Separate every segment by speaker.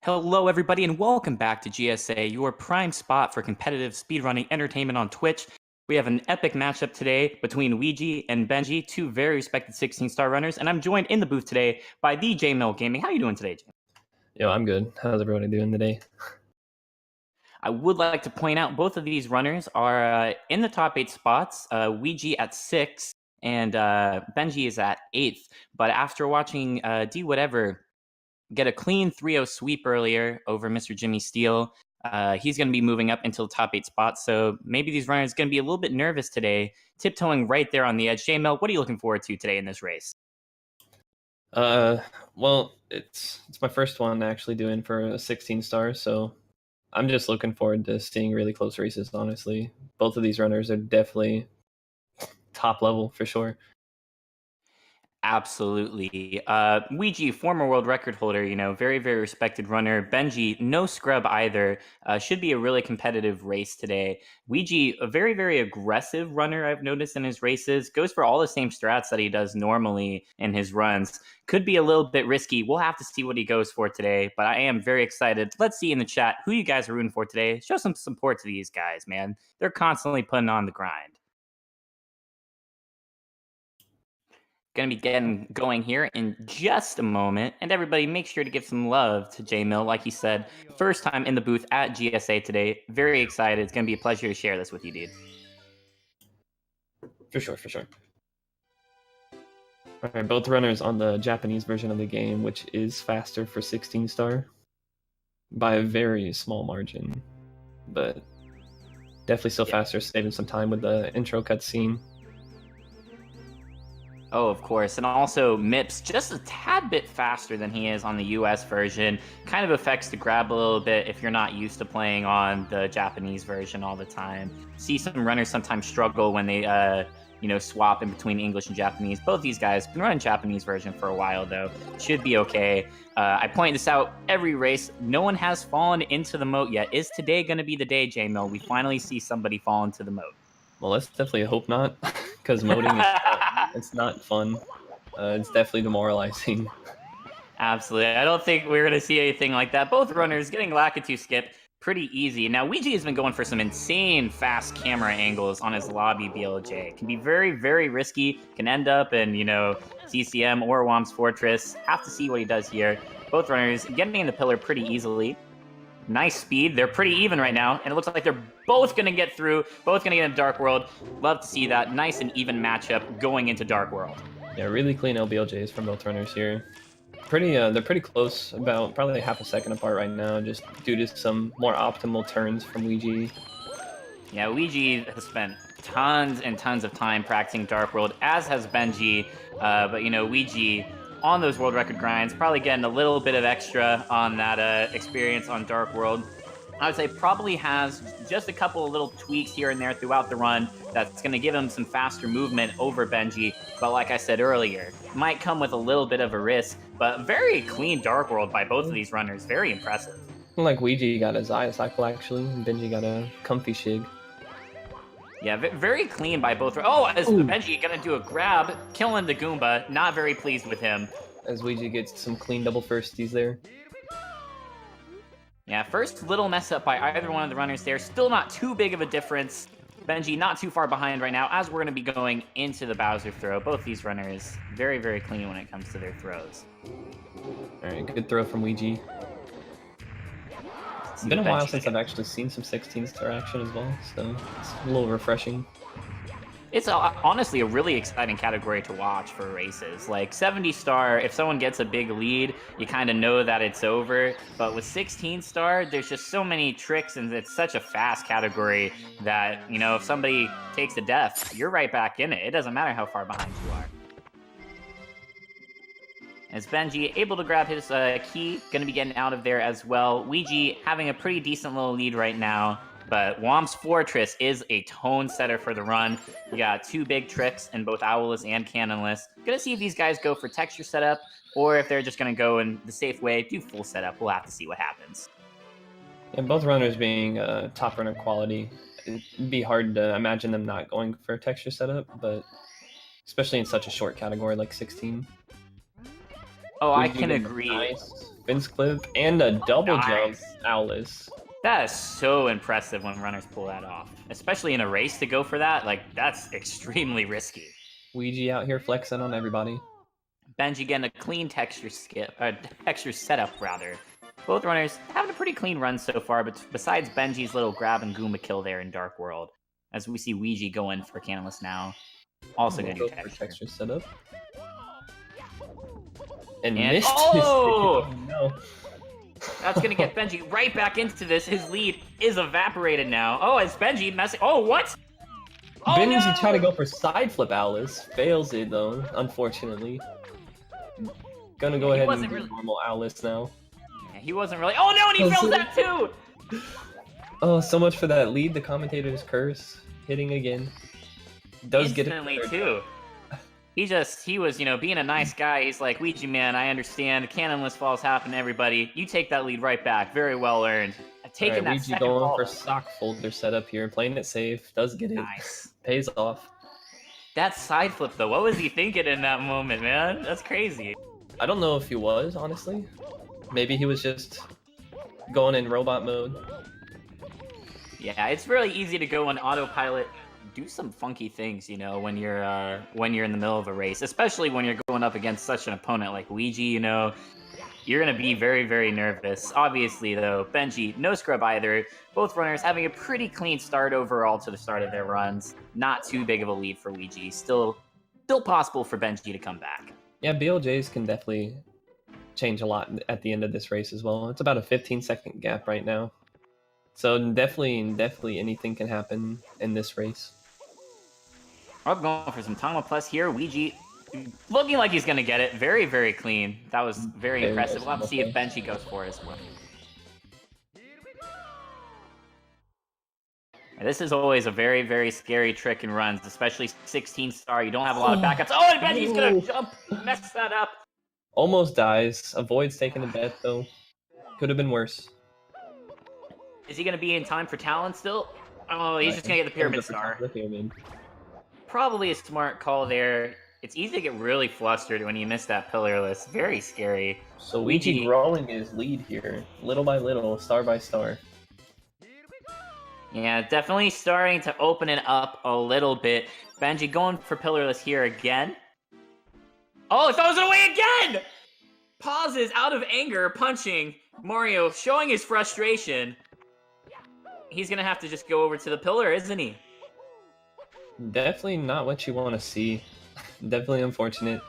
Speaker 1: Hello, everybody, and welcome back to GSA, your prime spot for competitive speedrunning entertainment on Twitch. We have an epic matchup today between Weegee and benjii, two very respected 16-star runners, and I'm joined in the booth today by the J-Mill Gaming. How are you doing today, Jay?
Speaker 2: Yo, I'm good. How's everybody doing today?
Speaker 1: I would like to point out both of these runners are in the top 8 spots, Weegee at 6, and benjii is at 8th. But after watching D Whatever get a clean 3-0 sweep earlier over Mr. Jimmy Steele, he's going to be moving up into the top 8 spots. So maybe these runners are going to be a little bit nervous today, tiptoeing right there on the edge. J-Mel, what are you looking forward to today in this race?
Speaker 2: Well, it's my first one actually doing for a 16 star, so I'm just looking forward to seeing really close races, honestly. Both of these runners are definitely top level for sure.
Speaker 1: Absolutely. Weegee, former world record holder, very, very respected runner. benjii, no scrub either. Should be a really competitive race today. Weegee, a very, very aggressive runner, I've noticed in his races. Goes for all the same strats that he does normally in his runs. Could be a little bit risky. We'll have to see what he goes for today, but I am very excited. Let's see in the chat who you guys are rooting for today. Show some support to these guys, man. They're constantly putting on the grind. Going to be getting going here in just a moment. And everybody, make sure to give some love to J-Mill. Like he said, first time in the booth at GSA today. Very excited. It's going to be a pleasure to share this with you, dude.
Speaker 2: For sure, for sure. All right, both runners on the Japanese version of the game, which is faster for 16 star by a very small margin, but definitely still faster, saving some time with the intro cutscene.
Speaker 1: Oh, of course. And also, MIPS just a tad bit faster than he is on the US version. Kind of affects the grab a little bit if you're not used to playing on the Japanese version all the time. See some runners sometimes struggle when they, swap in between English and Japanese. Both these guys been running Japanese version for a while, though. Should be okay. I point this out every race. No one has fallen into the moat yet. Is today going to be the day, J-Mill? We finally see somebody fall into the moat.
Speaker 2: Well, let's definitely hope not, because moating is it's not fun. It's definitely demoralizing.
Speaker 1: Absolutely. I don't think we're going to see anything like that. Both runners getting Lakitu skip pretty easy. Now, Weegee has been going for some insane fast camera angles on his lobby BLJ. Can be very, very risky. Can end up in, CCM or Wom's Fortress. Have to see what he does here. Both runners getting in the pillar pretty easily. Nice speed. They're pretty even right now, and it looks like they're both going to get through, both going to get into Dark World. Love to see that. Nice and even matchup going into Dark World.
Speaker 2: Yeah, really clean LBLJs from both runners here. They're pretty close, about probably half a second apart right now, just due to some more optimal turns from Weegee.
Speaker 1: Yeah, Weegee has spent tons and tons of time practicing Dark World, as has benjii, but Weegee on those world record grinds, probably getting a little bit of extra on that experience on Dark World. I would say probably has just a couple of little tweaks here and there throughout the run that's going to give him some faster movement over benjii. But like I said earlier, might come with a little bit of a risk, but very clean Dark World by both of these runners. Very impressive.
Speaker 2: Like Weegee got a Zaya cycle actually, and benjii got a comfy shig.
Speaker 1: Yeah, very clean by both. Oh, is benjii going to do a grab, killing the Goomba. Not very pleased with him.
Speaker 2: As Weegee gets some clean double firsties there.
Speaker 1: Yeah, first little mess up by either one of the runners there. Still not too big of a difference. benjii not too far behind right now, as we're going to be going into the Bowser throw. Both these runners very, very clean when it comes to their throws.
Speaker 2: All right, good throw from Weegee. It's been a while since I've actually seen some 16-star action as well, so it's a little refreshing.
Speaker 1: It's honestly a really exciting category to watch for races. Like 70-star, if someone gets a big lead, you kind of know that it's over. But with 16-star, there's just so many tricks, and it's such a fast category that, if somebody takes a death, you're right back in it. It doesn't matter how far behind you are. As benjii able to grab his key, going to be getting out of there as well. Weegee having a pretty decent little lead right now, but Wom's Fortress is a tone setter for the run. You got two big tricks in both Owlless and Cannonless. Gonna see if these guys go for texture setup, or if they're just gonna go in the safe way, do full setup. We'll have to see what happens.
Speaker 2: And both runners being top runner quality, it'd be hard to imagine them not going for texture setup, but especially in such a short category like 16.
Speaker 1: Oh, I can agree.
Speaker 2: Nice fins clip and a double jump,
Speaker 1: Nice.
Speaker 2: Owlus.
Speaker 1: That is so impressive when runners pull that off. Especially in a race to go for that, like, that's extremely risky.
Speaker 2: Weegee out here flexing on everybody.
Speaker 1: Benji getting a clean texture setup, rather. Both runners having a pretty clean run so far, but besides Benji's little grab and Goomba kill there in Dark World, as we see Weegee go in for Cannonless now. Also gonna do texture
Speaker 2: setup. And
Speaker 1: And
Speaker 2: missed
Speaker 1: oh!
Speaker 2: his no.
Speaker 1: That's gonna get Benji right back into this. His lead is evaporated now. Oh, it's Benji messing. Oh, what? Oh,
Speaker 2: Benji
Speaker 1: no!
Speaker 2: trying to go for side flip Owlus. Fails it though, unfortunately. Gonna go ahead and do normal Owlus now.
Speaker 1: Yeah, he wasn't really. Oh no, and he fails that too!
Speaker 2: Oh, so much for that lead. The commentator's curse. Hitting again. Does
Speaker 1: Instantly
Speaker 2: get it
Speaker 1: too. He was, you know, being a nice guy. He's like, Weegee, man, I understand. Cannonless falls happen to everybody. You take that lead right back. Very well earned. Taking that
Speaker 2: Weegee
Speaker 1: second
Speaker 2: going
Speaker 1: ball.
Speaker 2: for sock folder setup here, playing it safe. Does get it.
Speaker 1: Nice.
Speaker 2: Pays off.
Speaker 1: That side flip, though. What was he thinking in that moment, man? That's crazy.
Speaker 2: I don't know if he was, honestly. Maybe he was just going in robot mode.
Speaker 1: Yeah, it's really easy to go on autopilot, do some funky things, you know, when you're in the middle of a race, especially when you're going up against such an opponent like Weegee, you know. You're gonna be very, very nervous. Obviously, though, Benji, no scrub either. Both runners having a pretty clean start overall to the start of their runs. Not too big of a lead for Weegee. Still possible for Benji to come back.
Speaker 2: Yeah, BLJs can definitely change a lot at the end of this race as well. It's about a 15-second gap right now. So definitely anything can happen in this race.
Speaker 1: I'm going for some Tama Plus here. Weegee looking like he's going to get it. Very, very clean. That was very impressive. We'll have to see if Benji goes for it as well. And this is always a very, very scary trick in runs, especially 16 star. You don't have a lot of backups. Oh, and Benji's going to jump, mess that up.
Speaker 2: Almost dies. Avoids taking a bet, though. Could have been worse.
Speaker 1: Is he going to be in time for Talon still? Oh, he's just going to get the Pyramid Star. Probably a smart call there. It's easy to get really flustered when you miss that pillarless. Very scary.
Speaker 2: So Weegee growing his lead here, little by little, star by star.
Speaker 1: Yeah, definitely starting to open it up a little bit. Benji going for pillarless here again. Oh, it throws it away again! Pauses out of anger, punching. Mario showing his frustration. He's gonna have to just go over to the pillar, isn't he?
Speaker 2: Definitely not what you want to see. Definitely unfortunate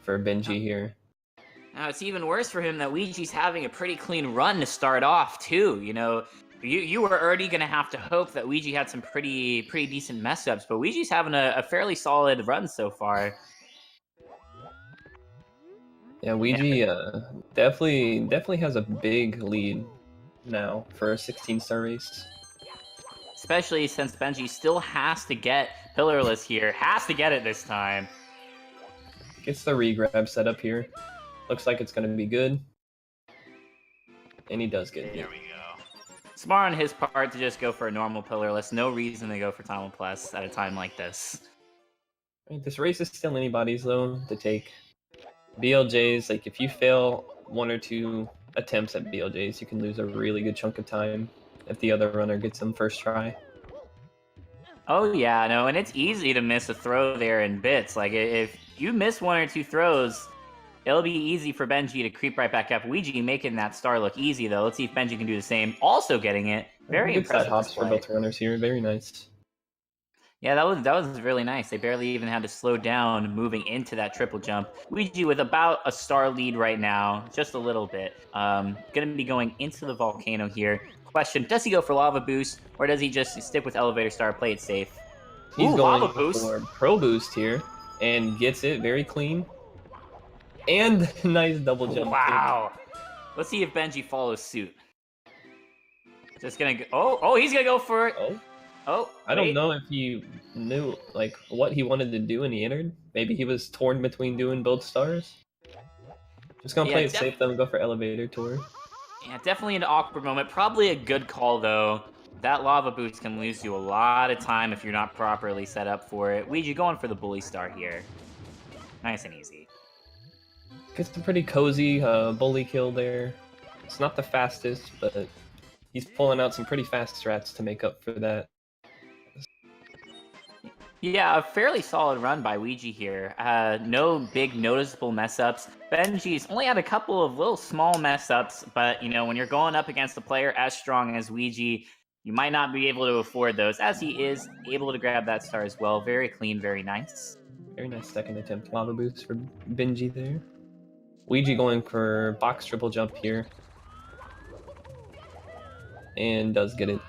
Speaker 2: for Benji here.
Speaker 1: Now, it's even worse for him that Weegee's having a pretty clean run to start off, too. You know, you were already going to have to hope that Weegee had some pretty decent mess-ups, but Weegee's having a fairly solid run so far.
Speaker 2: Yeah, Weegee definitely has a big lead now for a 16-star race.
Speaker 1: Especially since Benji still has to get pillarless here. Has to get it this time.
Speaker 2: Gets the re-grab set up here. Looks like it's going to be good. And he does get it.
Speaker 1: There we go. Smart on his part to just go for a normal pillarless. No reason to go for Tama Plus at a time like this.
Speaker 2: I mean, this race is still anybody's, though, to take. BLJs, like, if you fail 1 or 2 attempts at BLJs, you can lose a really good chunk of time if the other runner gets them first try.
Speaker 1: Oh yeah, no, and it's easy to miss a throw there in bits. Like, if you miss 1 or 2 throws, it'll be easy for Benji to creep right back up. Weegee making that star look easy, though. Let's see if Benji can do the same. Also getting it. Very impressive.
Speaker 2: Hops for both runners here. Very nice.
Speaker 1: Yeah, that was really nice. They barely even had to slow down moving into that triple jump. Weegee with about a star lead right now, just a little bit. Gonna be going into the volcano here. Question, does he go for Lava Boost, or does he just stick with Elevator Star, play it safe?
Speaker 2: He's going
Speaker 1: Lava Boost
Speaker 2: for Pro Boost here, and gets it very clean. And nice double jump.
Speaker 1: Wow. Let's see if Benji follows suit. Just gonna go, oh, he's gonna go for it. Oh,
Speaker 2: I don't know if he knew like what he wanted to do when he entered. Maybe he was torn between doing both stars. Just gonna play it safe though and go for Elevator Tour.
Speaker 1: Yeah, definitely an awkward moment. Probably a good call though. That Lava Boost can lose you a lot of time if you're not properly set up for it. Weegee going for the Bully Star here. Nice and easy.
Speaker 2: Gets a pretty cozy bully kill there. It's not the fastest, but he's pulling out some pretty fast strats to make up for that.
Speaker 1: Yeah, a fairly solid run by Weegee here. No big noticeable mess-ups. Benji's only had a couple of little small mess-ups, but, you know, when you're going up against a player as strong as Weegee, you might not be able to afford those, as he is able to grab that star as well. Very clean, very nice.
Speaker 2: Very nice second attempt lava boost for Benji there. Weegee going for box triple jump here. And does get it.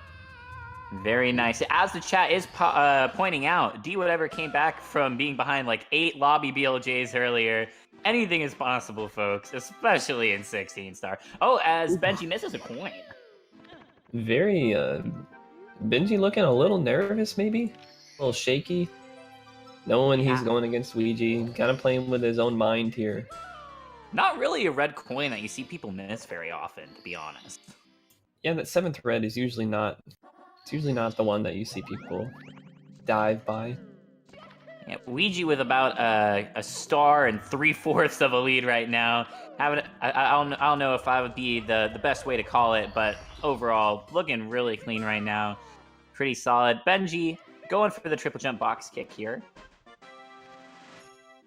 Speaker 1: Very nice. As the chat is pointing out, D whatever came back from being behind like 8 lobby BLJs earlier. Anything is possible, folks, especially in 16 star. Oh, as Benji misses a coin.
Speaker 2: Very, Benji looking a little nervous, maybe? A little shaky. Knowing he's going against Weegee, kind of playing with his own mind here.
Speaker 1: Not really a red coin that you see people miss very often, to be honest.
Speaker 2: Yeah, that 7th red is usually not... It's usually not the one that you see people dive by.
Speaker 1: Yeah, Weegee with about a star and 3/4 of a lead right now. I don't know if I would be the best way to call it, but overall, looking really clean right now. Pretty solid. Benji going for the triple jump box kick here.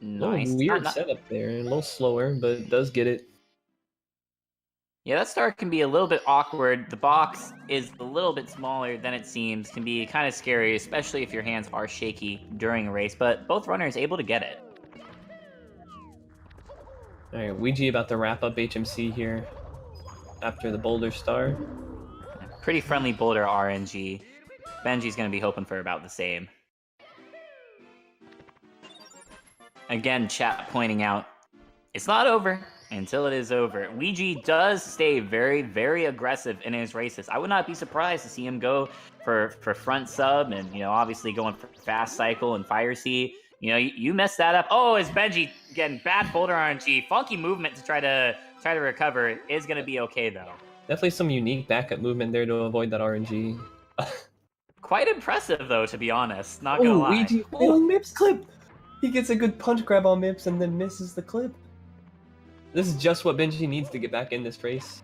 Speaker 1: Nice.
Speaker 2: A little weird setup there, a little slower, but does get it.
Speaker 1: Yeah, that start can be a little bit awkward. The box is a little bit smaller than it seems. Can be kind of scary, especially if your hands are shaky during a race, but both runners able to get it.
Speaker 2: Alright, Weegee about to wrap up HMC here after the boulder star.
Speaker 1: Pretty friendly boulder RNG. Benji's going to be hoping for about the same. Again, chat pointing out, it's not over until it is over. Weegee does stay very, very aggressive in his races. I would not be surprised to see him go for front sub and, you know, obviously going for fast cycle and fire C. You know, you messed that up. Oh, is Benji getting bad boulder RNG? Funky movement to try to recover. Is going to be okay, though.
Speaker 2: Definitely some unique backup movement there to avoid that RNG.
Speaker 1: Quite impressive, though, to be honest. Not going to lie.
Speaker 2: Weegee failing Mips clip! He gets a good punch grab on Mips and then misses the clip. This is just what Benji needs to get back in this race.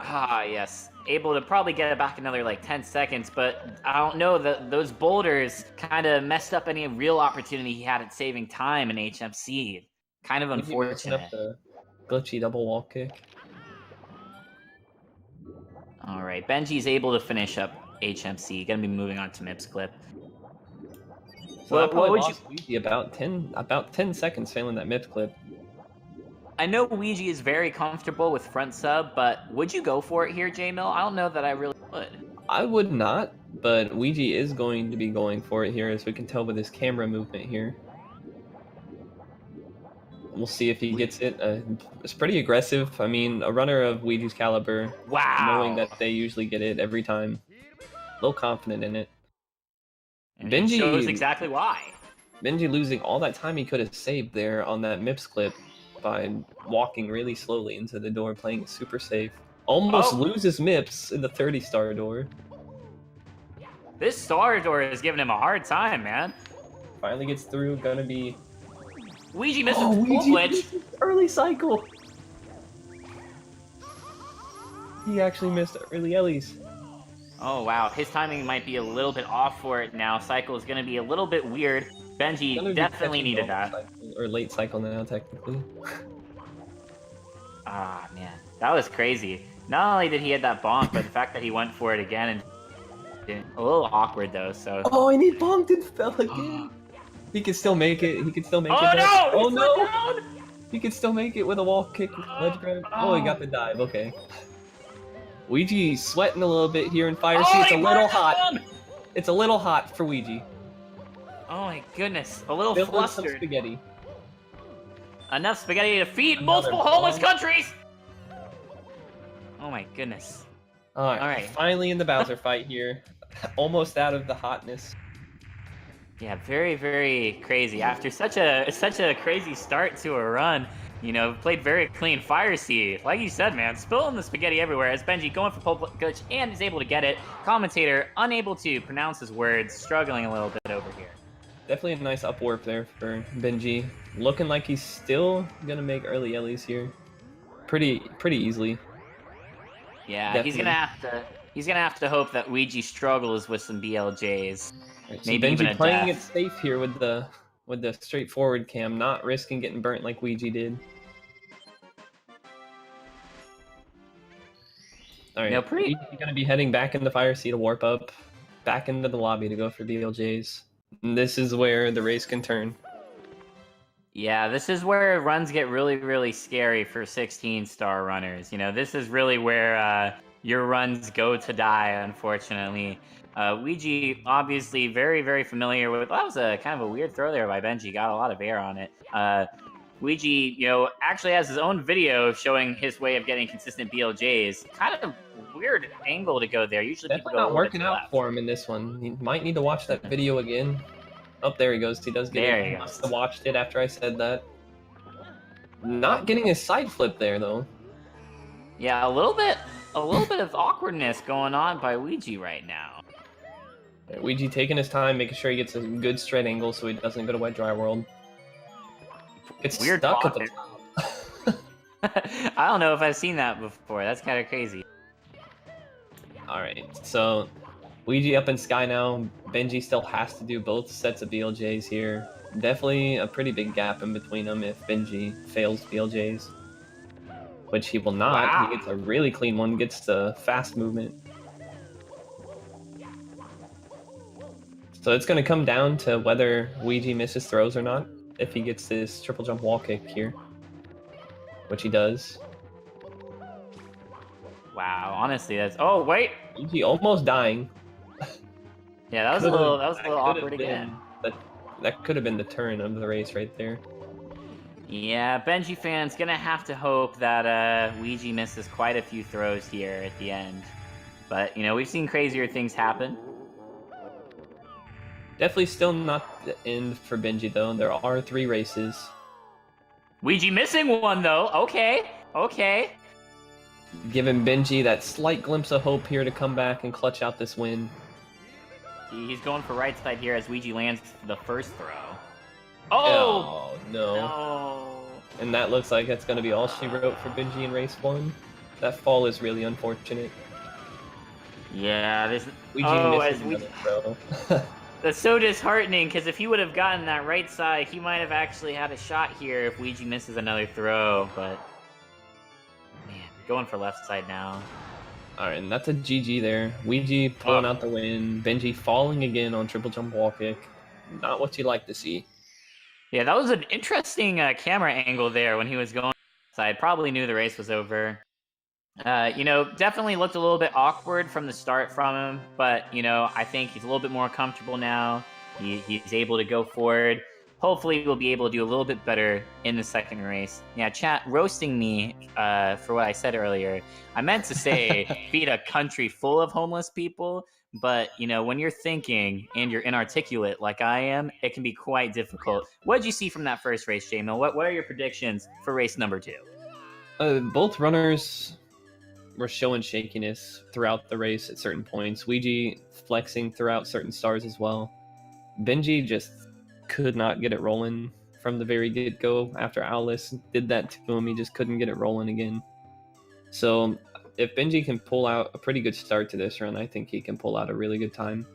Speaker 1: Ah, yes. Able to probably get it back another, like, 10 seconds, but I don't know, those boulders kind of messed up any real opportunity he had at saving time in HMC. Kind of unfortunate.
Speaker 2: Up the glitchy double wall kick.
Speaker 1: Alright, Benji's able to finish up HMC. Gonna be moving on to Mips clip.
Speaker 2: So what would you... About 10 seconds failing that Mips clip.
Speaker 1: I know Weegee is very comfortable with front sub, but would you go for it here, J-Mill? I don't know that I really would.
Speaker 2: I would not, but Weegee is going to be going for it here, as we can tell with his camera movement here. We'll see if he gets it. It's pretty aggressive. I mean, a runner of Weegee's caliber, knowing that they usually get it every time. A little confident in it.
Speaker 1: And Benji shows exactly why.
Speaker 2: Benji losing all that time he could have saved there on that Mips clip by walking really slowly into the door, playing super safe. Almost loses Mips in the 30-star door.
Speaker 1: This star door is giving him a hard time, man.
Speaker 2: Finally gets through, gonna be...
Speaker 1: Weegee misses full glitch.
Speaker 2: Early cycle! He actually missed early Ellie's.
Speaker 1: Oh wow, his timing might be a little bit off for it now. Cycle is gonna be a little bit weird. Benji definitely needed that.
Speaker 2: Cycle, or late cycle now, technically.
Speaker 1: Ah, man. That was crazy. Not only did he hit that bonk, but the fact that he went for it again and didn't. A little awkward, though, so...
Speaker 2: Oh, and he bonked and fell again! He can still make it. He can still make it.
Speaker 1: No!
Speaker 2: Oh, no! He can still make it with a wall kick with ledge grab. Oh, he got the dive. Okay. Weegee sweating a little bit here in Fire C. It's a little hot. It's a little hot for Weegee.
Speaker 1: Oh my goodness, a little flustered.
Speaker 2: Some spaghetti.
Speaker 1: Enough spaghetti to feed multiple homeless countries! Oh my goodness.
Speaker 2: Alright, finally in the Bowser fight here. Almost out of the hotness.
Speaker 1: Yeah, very, very crazy. After such a crazy start to a run, you know, played very clean. Fire C, like you said, man, spilling the spaghetti everywhere as Benji going for pole glitch and is able to get it. Commentator unable to pronounce his words, struggling a little bit over here.
Speaker 2: Definitely a nice up warp there for Benjii. Looking like he's still gonna make early Ellies here. Pretty easily.
Speaker 1: Yeah,
Speaker 2: Definitely.
Speaker 1: he's gonna have to hope that Weegee struggles with some BLJs.
Speaker 2: Right, so
Speaker 1: Maybe even
Speaker 2: Benjii
Speaker 1: a
Speaker 2: playing it
Speaker 1: death.
Speaker 2: safe here with the straightforward cam, not risking getting burnt like Weegee did. Alright,
Speaker 1: Pretty.
Speaker 2: Weegee gonna be heading back in the fire sea to warp up, back into the lobby to go for BLJs. And this is where the race can turn.
Speaker 1: Yeah, this is where runs get really, really scary for 16-star runners. This is really where your runs go to die, unfortunately. Weegee, obviously very, very familiar with... That was a kind of a weird throw there by Benjii. Got a lot of air on it. Weegee, actually has his own video showing his way of getting consistent BLJs. Kind of weird angle to go there. Usually people
Speaker 2: Definitely
Speaker 1: go a
Speaker 2: not
Speaker 1: little bit
Speaker 2: working
Speaker 1: to the
Speaker 2: out
Speaker 1: left.
Speaker 2: for him in this one. He might need to watch that video again. Oh, there he goes. He does get
Speaker 1: There
Speaker 2: it.
Speaker 1: he
Speaker 2: He
Speaker 1: goes.
Speaker 2: must have watched it after I said that. Not getting his side flip there, though.
Speaker 1: Yeah, a little bit of awkwardness going on by Weegee right now.
Speaker 2: Weegee taking his time, making sure he gets a good straight angle so he doesn't go to wet dry world. Gets
Speaker 1: Weird
Speaker 2: stuck at
Speaker 1: spot
Speaker 2: the
Speaker 1: there.
Speaker 2: top.
Speaker 1: I don't know if I've seen that before. That's kind of crazy.
Speaker 2: Alright, so Weegee up in sky now. Benjii still has to do both sets of BLJs here. Definitely a pretty big gap in between them if Benjii fails BLJs. Which he will not.
Speaker 1: Wow.
Speaker 2: He gets a really clean one, gets the fast movement. So it's going to come down to whether Weegee misses throws or not, if he gets this triple jump wall kick here. Which he does.
Speaker 1: Wow, honestly, that's... Oh, wait!
Speaker 2: Weegee almost dying.
Speaker 1: Yeah, that was a little awkward again.
Speaker 2: That could have been the turn of the race right there.
Speaker 1: Yeah, Benjii fans gonna have to hope that Weegee misses quite a few throws here at the end. But, we've seen crazier things happen.
Speaker 2: Definitely still not the end for Benjii, though. There are 3 races.
Speaker 1: Weegee missing one, though. Okay.
Speaker 2: Giving Benjii that slight glimpse of hope here to come back and clutch out this win.
Speaker 1: He's going for right side here as Weegee lands the first throw.
Speaker 2: Oh no.
Speaker 1: No.
Speaker 2: And that looks like that's going to be all she wrote for Benjii in race 1. That fall is really unfortunate.
Speaker 1: Yeah, this...
Speaker 2: Weegee missing another throw.
Speaker 1: That's so disheartening, because if he would have gotten that right side, he might have actually had a shot here if Weegee misses another throw, but... Man, going for left side now.
Speaker 2: Alright, and that's a GG there. Weegee pulling out the win. Benjii falling again on triple jump wall kick. Not what you like to see.
Speaker 1: Yeah, that was an interesting camera angle there when he was going side. Probably knew the race was over. Definitely looked a little bit awkward from the start from him, but, I think he's a little bit more comfortable now. He's able to go forward. Hopefully we'll be able to do a little bit better in the second race. Yeah, chat roasting me for what I said earlier. I meant to say feed a country full of homeless people, but, when you're thinking and you're inarticulate like I am, it can be quite difficult. What did you see from that first race, J-Mill? What are your predictions for race number 2?
Speaker 2: Both runners were showing shakiness throughout the race at certain points. Weegee flexing throughout certain stars as well. Benjii just could not get it rolling from the very get-go. After Owlis did that to him, he just couldn't get it rolling again. So if Benjii can pull out a pretty good start to this run, I think he can pull out a really good time.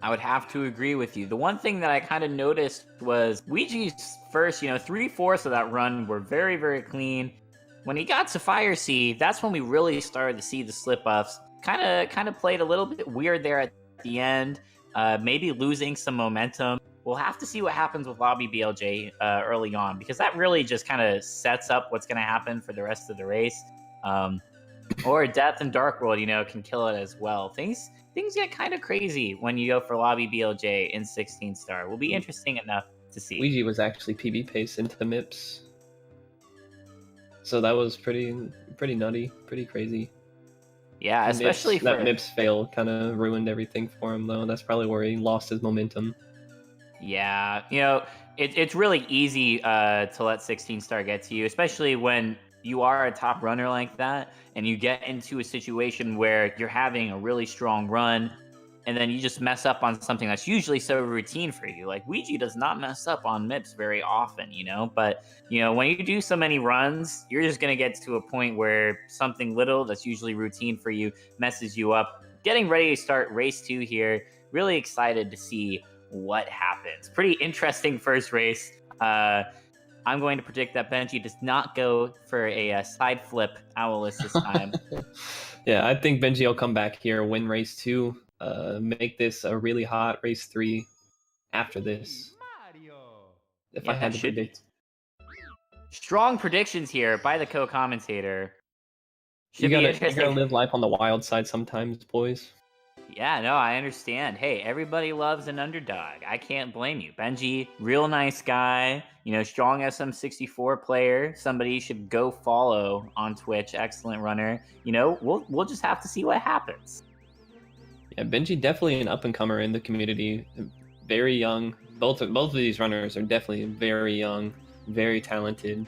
Speaker 1: I would have to agree with you. The one thing that I kind of noticed was Weegee's first, 3/4 of that run were very, very clean. When he got to Fire Sea, that's when we really started to see the slip-ups. Kind of played a little bit weird there at the end, maybe losing some momentum. We'll have to see what happens with Lobby BLJ early on, because that really just kind of sets up what's going to happen for the rest of the race. Or Death and Dark World, can kill it as well. Things get kind of crazy when you go for Lobby BLJ in 16-star. Will be interesting enough to see.
Speaker 2: Weegee was actually PB paced into the MIPS. So that was pretty nutty, pretty crazy.
Speaker 1: Yeah, especially
Speaker 2: that MIPS fail kind of ruined everything for him, though. That's probably where he lost his momentum.
Speaker 1: Yeah, it's really easy to let 16-star get to you, especially when you are a top runner like that, and you get into a situation where you're having a really strong run, and then you just mess up on something that's usually so routine for you. Like Weegee does not mess up on MIPS very often, but when you do so many runs, you're just gonna get to a point where something little that's usually routine for you messes you up. Getting ready to start race 2 here. Really excited to see what happens. Pretty interesting first race. I'm going to predict that Benjii does not go for a side flip Owlus this time.
Speaker 2: Yeah, I think Benjii will come back here, win race 2, make this a really hot race 3 after this. If I had to predict.
Speaker 1: Strong predictions here by the co-commentator.
Speaker 2: You gotta live life on the wild side sometimes, boys.
Speaker 1: Yeah, no, I understand. Hey, everybody loves an underdog. I can't blame you. Benjii, real nice guy, strong SM64 player. Somebody you should go follow on Twitch. Excellent runner. We'll just have to see what happens.
Speaker 2: Yeah, Benjii definitely an up-and-comer in the community. Very young. Both of these runners are definitely very young, very talented.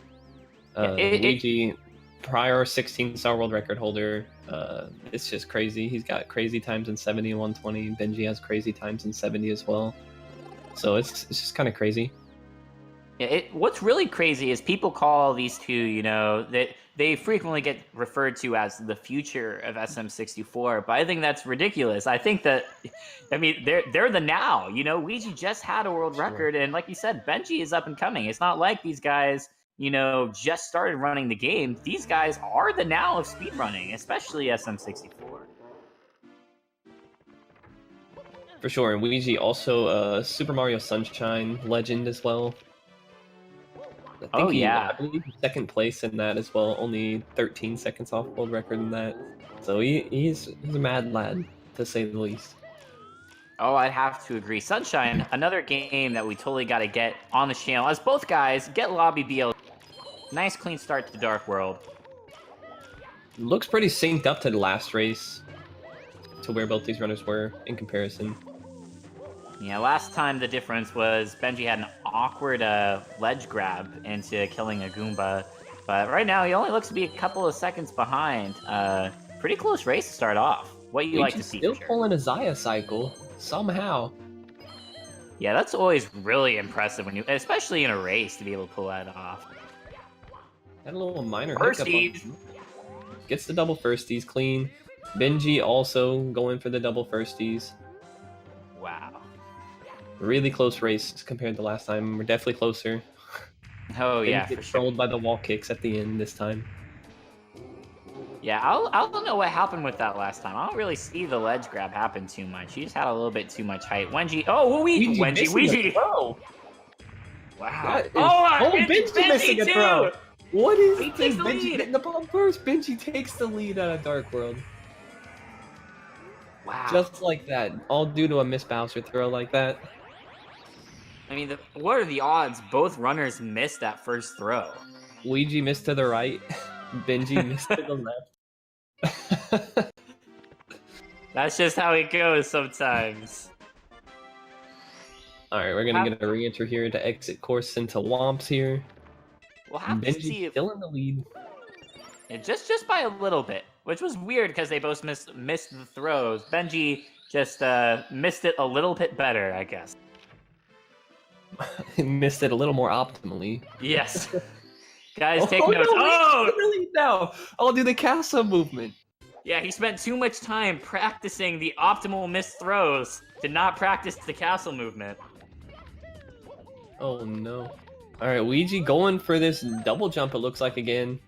Speaker 2: Weegee, prior 16-star world record holder. It's just crazy. He's got crazy times in 70 and 120. Benjii has crazy times in 70 as well. So it's just kind of crazy.
Speaker 1: What's really crazy is people call these two, that they frequently get referred to as the future of SM64, but I think that's ridiculous. I think that, they're the now. Weegee just had a world record, and like you said, Benjii is up and coming. It's not like these guys just started running the game. These guys are the now of speedrunning, especially SM64.
Speaker 2: For sure, and Weegee also Super Mario Sunshine legend as well. I believe second place in that as well, only 13 seconds off world record in that. So he's a mad lad, to say the least.
Speaker 1: Oh, I'd have to agree. Sunshine, another game that we totally got to get on the channel, as both guys get lobby BL. Nice clean start to Dark World.
Speaker 2: Looks pretty synced up to the last race, to where both these runners were in comparison.
Speaker 1: Yeah, last time the difference was Benjii had an awkward ledge grab into killing a Goomba, but right now he only looks to be a couple of seconds behind. Pretty close race to start off. What you like to see?
Speaker 2: Still pulling a Zaya cycle somehow.
Speaker 1: Yeah, that's always really impressive especially in a race, to be able to pull that off.
Speaker 2: Had a little minor
Speaker 1: firsties.
Speaker 2: Hiccup. Gets the double firsties clean. Benjii also going for the double firsties.
Speaker 1: Wow.
Speaker 2: Really close race compared to last time. We're definitely closer.
Speaker 1: Oh yeah, for sure.
Speaker 2: Controlled by the wall kicks at the end this time.
Speaker 1: Yeah, I don't know what happened with that last time. I don't really see the ledge grab happen too much. He just had a little bit too much height. Weegee.
Speaker 2: Weegee.
Speaker 1: Wow.
Speaker 2: Benjii missing a throw. What is this?
Speaker 1: Benjii
Speaker 2: getting the ball first. Benjii takes the lead out of Dark World.
Speaker 1: Wow.
Speaker 2: Just like that. All due to a missed Bowser throw like that.
Speaker 1: What are the odds both runners missed that first throw?
Speaker 2: Weegee missed to the right. Benjii missed to the left.
Speaker 1: That's just how it goes sometimes.
Speaker 2: Alright, we're gonna get a re-enter here to exit course into Womps here.
Speaker 1: We'll have to see if...
Speaker 2: still in the lead.
Speaker 1: Yeah, just by a little bit, which was weird because they both missed the throws. Benjii just missed it a little bit better, I guess.
Speaker 2: Missed it a little more optimally.
Speaker 1: Yes. Guys, take notes.
Speaker 2: No, I'll do the castle movement.
Speaker 1: Yeah, he spent too much time practicing the optimal missed throws to not practice the castle movement.
Speaker 2: Oh no. Alright, Weegee going for this double jump, it looks like, again.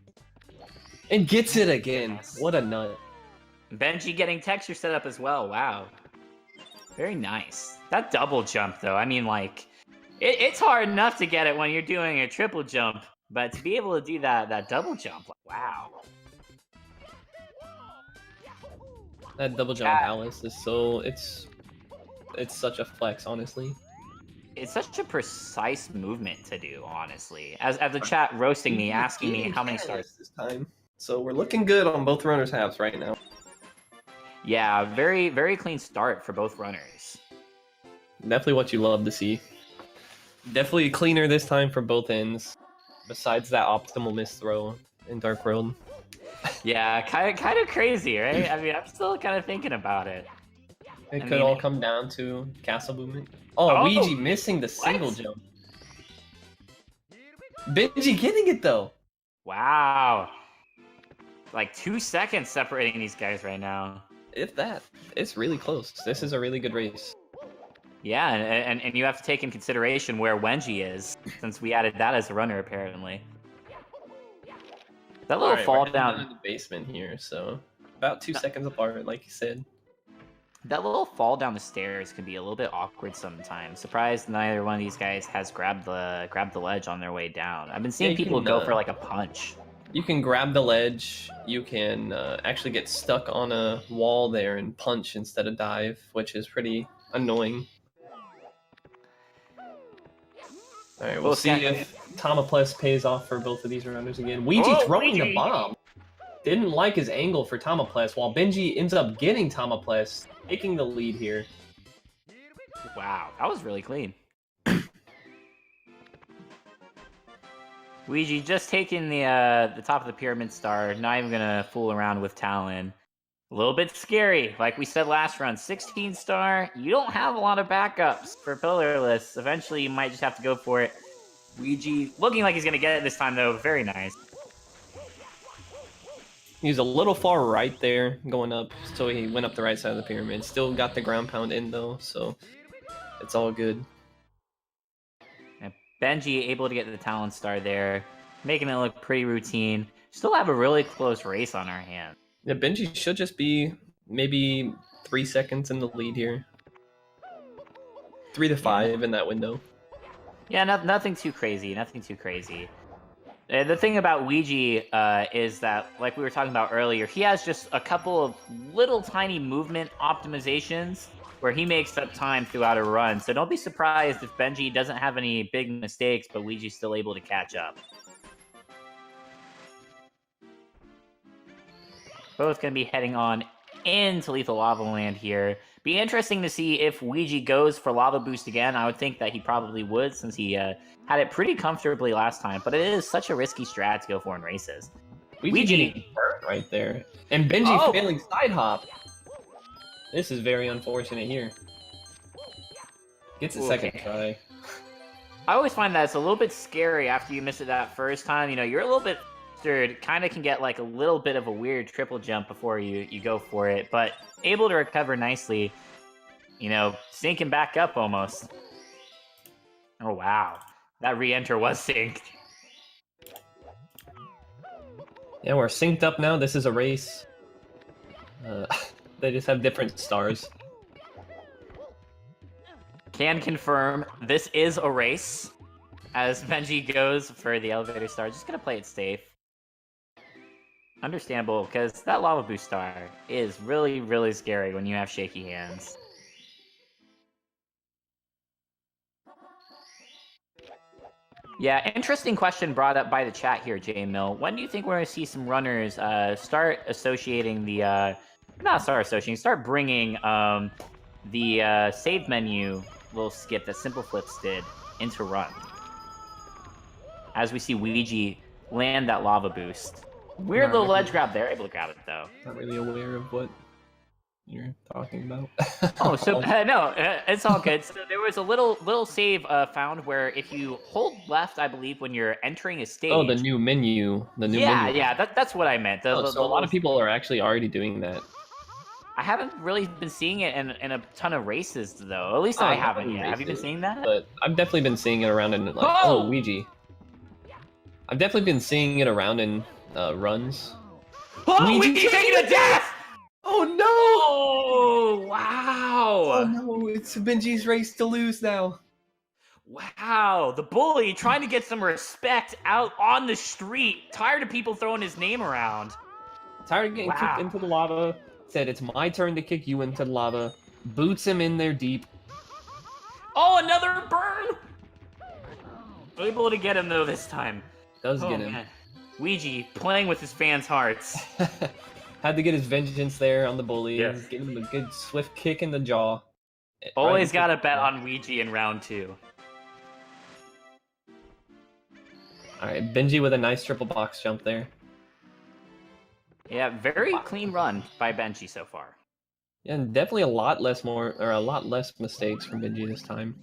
Speaker 2: And gets it again. What a nut.
Speaker 1: Benjii getting texture set up as well. Wow. Very nice. That double jump, though, it's hard enough to get it when you're doing a triple jump, but to be able to do that double jump, wow.
Speaker 2: That double jump Alice is it's such a flex, honestly.
Speaker 1: It's such a precise movement to do, honestly. As the chat roasting me, asking me how many stars
Speaker 2: this time. So we're looking good on both runners' halves right now.
Speaker 1: Yeah, very, very clean start for both runners.
Speaker 2: Definitely what you love to see. Definitely cleaner this time for both ends. Besides that optimal miss throw in Dark World.
Speaker 1: Yeah, kind of crazy, right? I'm still kind of thinking about it.
Speaker 2: It
Speaker 1: I
Speaker 2: could
Speaker 1: mean,
Speaker 2: all come down to castle movement. Oh,
Speaker 1: Oh,
Speaker 2: Weegee missing the single
Speaker 1: what?
Speaker 2: jump. Benji getting it though.
Speaker 1: Wow. Like 2 seconds separating these guys right now.
Speaker 2: If that, it's really close. This is a really good race.
Speaker 1: Yeah, and you have to take in consideration where Wenji is, since we added that as a runner, apparently. That little
Speaker 2: Alright,
Speaker 1: fall
Speaker 2: we're heading down
Speaker 1: down...
Speaker 2: in the basement here, so about 2 seconds apart, like you said.
Speaker 1: That little fall down the stairs can be a little bit awkward sometimes. Surprised neither one of these guys has grabbed the ledge on their way down. I've been seeing
Speaker 2: you
Speaker 1: people
Speaker 2: can,
Speaker 1: go for like a punch.
Speaker 2: You can grab the ledge. You can actually get stuck on a wall there and punch instead of dive, which is pretty annoying. Alright, we'll see if Tomoples pays off for both of these runners again. Weegee throwing the bomb. Didn't like his angle for Tomoples, while Benji ends up getting Tomoples, taking the lead here.
Speaker 1: Wow, that was really clean. Weegee just taking the top of the pyramid star, not even gonna fool around with Talon. A little bit scary, like we said last run, 16 star, you don't have a lot of backups for pillarless. Eventually you might just have to go for it. Weegee looking like he's gonna get it this time though, very nice.
Speaker 2: He's a little far right there going up, so he went up the right side of the pyramid. Still got the ground pound in though, so it's all good.
Speaker 1: And Benji able to get the Talon star there, making it look pretty routine. Still have a really close race on our hands.
Speaker 2: Yeah, Benji should just be maybe 3 seconds in the lead here. 3 to 5 in that window.
Speaker 1: Yeah, nothing too crazy, nothing too crazy. The thing about Weegee is that, like we were talking about earlier, he has just a couple of little tiny movement optimizations where he makes up time throughout a run. So don't be surprised if Benji doesn't have any big mistakes, but Weegee's still able to catch up. Both going to be heading on into Lethal Lava Land here. Be interesting to see if Weegee goes for Lava Boost again. I would think that he probably would, since he had it pretty comfortably last time. But it is such a risky strat to go for in races.
Speaker 2: Weegee getting hurt right there. And Benji failing side hop. This is very unfortunate here. Gets a second try.
Speaker 1: I always find that it's a little bit scary after you miss it that first time. You know, you're a little bit kind of can get like a little bit of a weird triple jump before you go for it, but able to recover nicely, you know, sinking back up almost. Oh wow, that re-enter was synced.
Speaker 2: Yeah, we're synced up now. This is a race. They just have different stars.
Speaker 1: Can confirm this is a race as Benji goes for the elevator star. Just gonna play it safe. Understandable, because that Lava Boost star is really, really scary when you have shaky hands. Yeah, interesting question brought up by the chat here, J Mill. When do you think we're going to see some runners start associating the... start bringing the save menu little skip that Simple Flips did into run? As we see Weegee land that Lava Boost. Weird little ledge grab there, able to grab it though.
Speaker 2: Not really aware of what you're talking about.
Speaker 1: Oh, so no, it's all good. So there was a little save found where if you hold left, I believe, when you're entering a stage.
Speaker 2: Oh, the new menu. The new menu.
Speaker 1: Yeah, that's what I meant.
Speaker 2: So a lot of people are actually already doing that.
Speaker 1: I haven't really been seeing it in a ton of races though. At least I haven't yet. Have you been seeing that?
Speaker 2: But I've definitely been seeing it around in like Weegee. I've definitely been seeing it around in runs.
Speaker 1: Oh, Weegee taking a death!
Speaker 2: Oh no!
Speaker 1: Oh wow!
Speaker 2: Oh no! It's Benji's race to lose now.
Speaker 1: Wow, the bully trying to get some respect out on the street. Tired of people throwing his name around.
Speaker 2: Tired of getting kicked into the lava. Said it's my turn to kick you into the lava. Boots him in there deep.
Speaker 1: Oh, another burn! Able to get him though this time.
Speaker 2: Does get him.
Speaker 1: Man. Weegee playing with his fans' hearts.
Speaker 2: Had to get his vengeance there on the bully.
Speaker 1: Yes.
Speaker 2: Give him a good swift kick in the jaw.
Speaker 1: Always gotta bet on Weegee in round 2.
Speaker 2: Alright, Benji with a nice triple box jump there.
Speaker 1: Yeah, very clean run by Benji so far.
Speaker 2: And definitely a lot less mistakes from Benji this time.